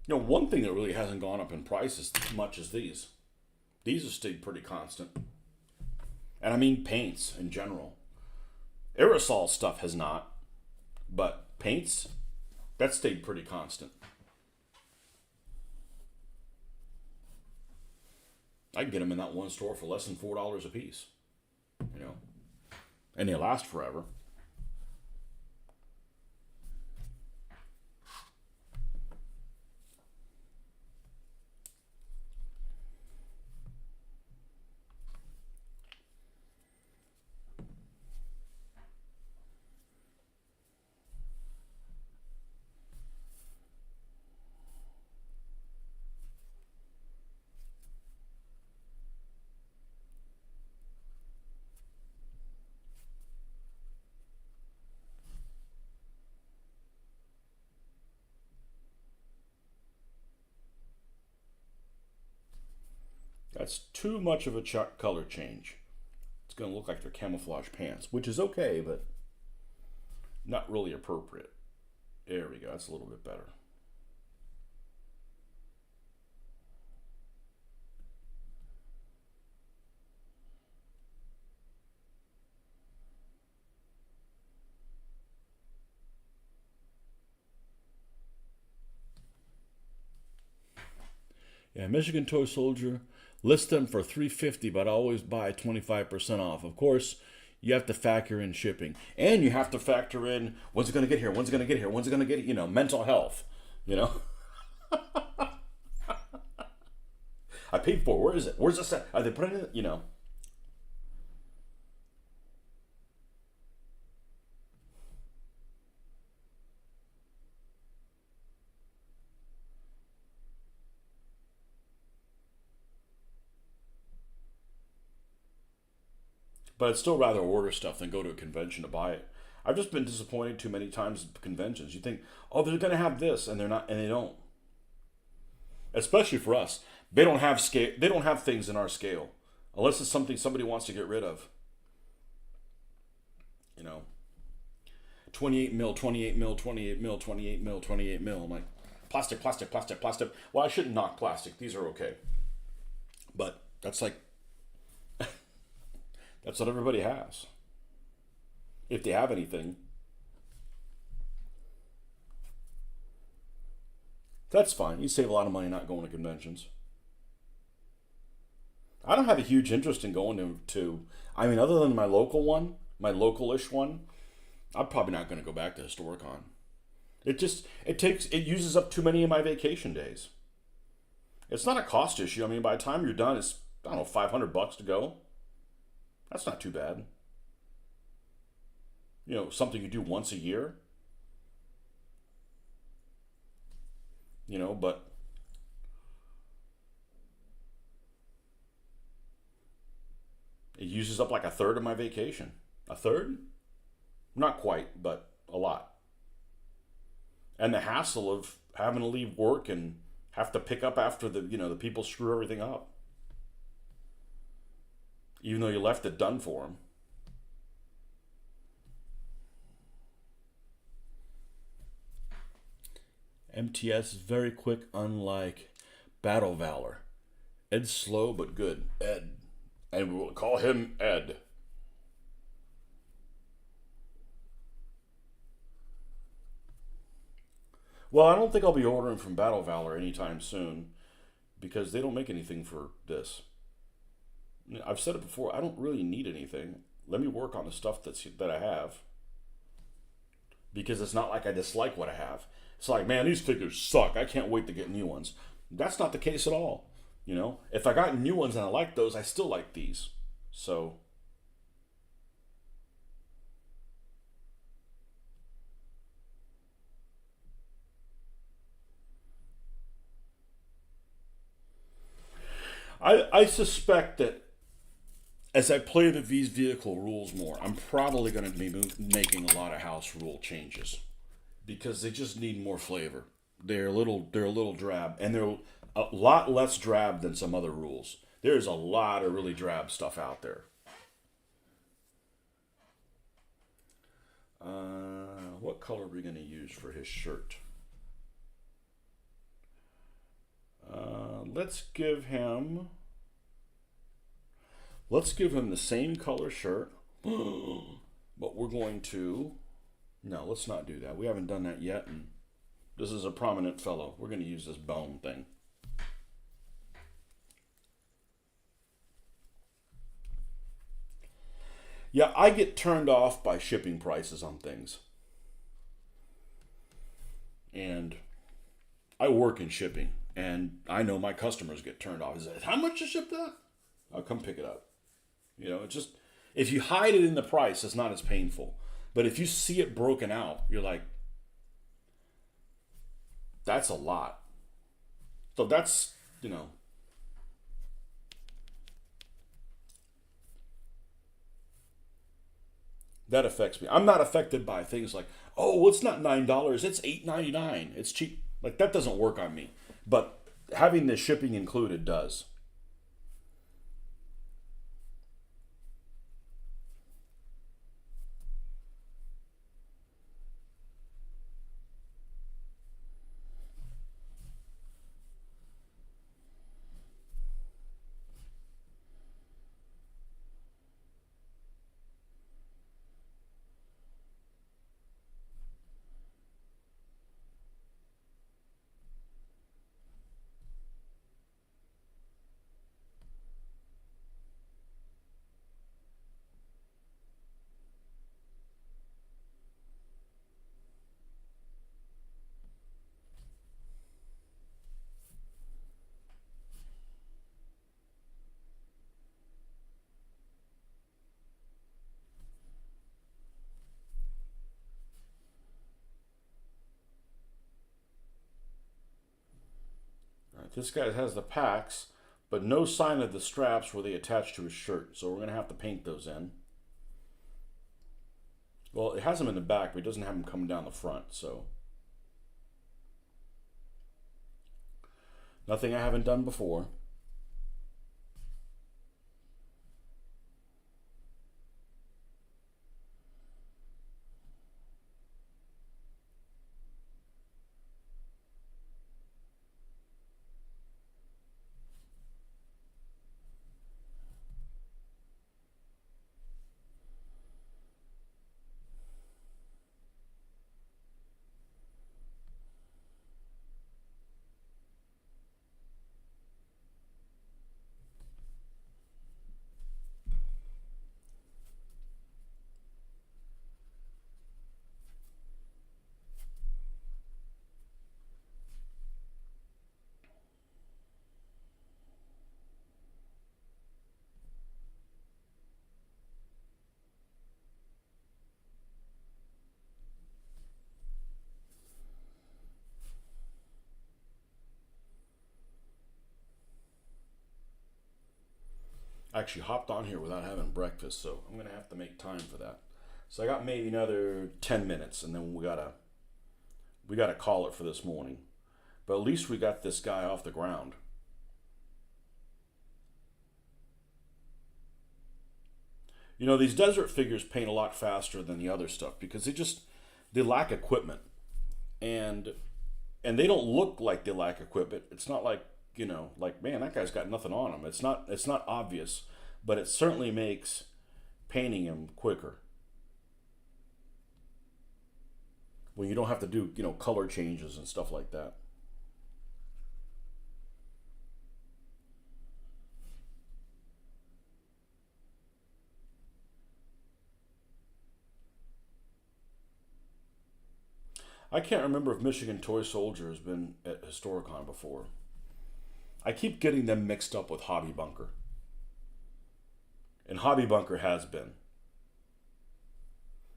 One thing that really hasn't gone up in price as much as these. These have stayed pretty constant. And I mean paints in general. Aerosol stuff has not, but paints, that stayed pretty constant. I can get them in that one store for less than $4 a piece, you know, and they last forever. That's too much of a color change. It's going to look like they're camouflage pants, which is okay, but not really appropriate. There we go. That's a little bit better. Yeah, Michigan Toy Soldier. List them for $350, but always buy 25% off. Of course, you have to factor in shipping, and you have to factor in when's it going to get here, when's it going to get here, when's it going to get, mental health. You know, I paid for it. Where is it? Where's this at? Are they putting it? But I'd still rather order stuff than go to a convention to buy it. I've just been disappointed too many times at conventions. You think, oh, they're going to have this, and they're not, and they don't. Especially for us, they don't have scale. They don't have things in our scale, unless it's something somebody wants to get rid of. You know, 28 mil, 28 mil, 28 mil, 28 mil, 28 mil. I'm like, plastic, plastic, plastic, plastic. Well, I shouldn't knock plastic. These are okay. But that's like, that's what everybody has. If they have anything. That's fine. You save a lot of money not going to conventions. I don't have a huge interest in going to I mean, other than my local one, my local-ish one, I'm probably not going to go back to HistoricCon. It uses up too many of my vacation days. It's not a cost issue. I mean, by the time you're done, it's, I don't know, $500 to go. That's not too bad. You know, something you do once a year. You know, but it uses up like a third of my vacation. A third? Not quite, but a lot. And the hassle of having to leave work and have to pick up after the people screw everything up. Even though you left it done for them. MTS is very quick, unlike Battle Valor. Ed's slow but good. Ed. And we'll call him Ed. Well, I don't think I'll be ordering from Battle Valor anytime soon because they don't make anything for this. I've said it before, I don't really need anything. Let me work on the stuff that I have. Because it's not like I dislike what I have. It's like, man, these figures suck. I can't wait to get new ones. That's not the case at all. You know, if I got new ones and I like those, I still like these. So, I suspect that as I play the V's vehicle rules more, I'm probably going to be making a lot of house rule changes because they just need more flavor. They're a little drab, and they're a lot less drab than some other rules. There's a lot of really drab stuff out there. What color are we going to use for his shirt? Let's give him. Let's give him the same color shirt, but we're going to. No, let's not do that. We haven't done that yet, and this is a prominent fellow. We're going to use this bone thing. Yeah, I get turned off by shipping prices on things. And I work in shipping, and I know my customers get turned off. Is that how much to ship that? I'll come pick it up. You know, it's just, if you hide it in the price, it's not as painful. But if you see it broken out, you're like, that's a lot. So that's, that affects me. I'm not affected by things like, oh, well, it's not $9, it's $8.99. It's cheap. Like, that doesn't work on me. But having the shipping included does. All right, this guy has the packs, but no sign of the straps where they attach to his shirt. So we're going to have to paint those in. Well, it has them in the back, but it doesn't have them coming down the front. So nothing I haven't done before. I actually hopped on here without having breakfast, so I'm gonna have to make time for that. So I got maybe another 10 minutes, and then we gotta call it for this morning. But at least we got this guy off the ground. You know, these desert figures paint a lot faster than the other stuff because they lack equipment, and and they don't look like they lack equipment. It's not like, like, man, that guy's got nothing on him. It's not obvious, but it certainly makes painting him quicker when you don't have to do color changes and stuff like that. I can't remember if Michigan Toy Soldier has been at Historicon before. I keep getting them mixed up with Hobby Bunker, and Hobby Bunker has been.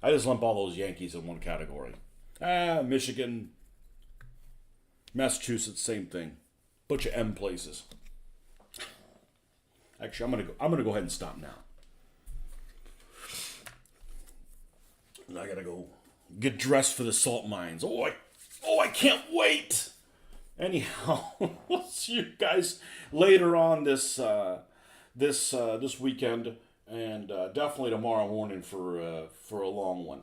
I just lump all those Yankees in one category. Michigan, Massachusetts, same thing. Bunch of M places. Actually, I'm gonna go ahead and stop now. And I gotta go get dressed for the salt mines. Oh, I can't wait. Anyhow, we'll see you guys later on this weekend, and definitely tomorrow morning for a long one.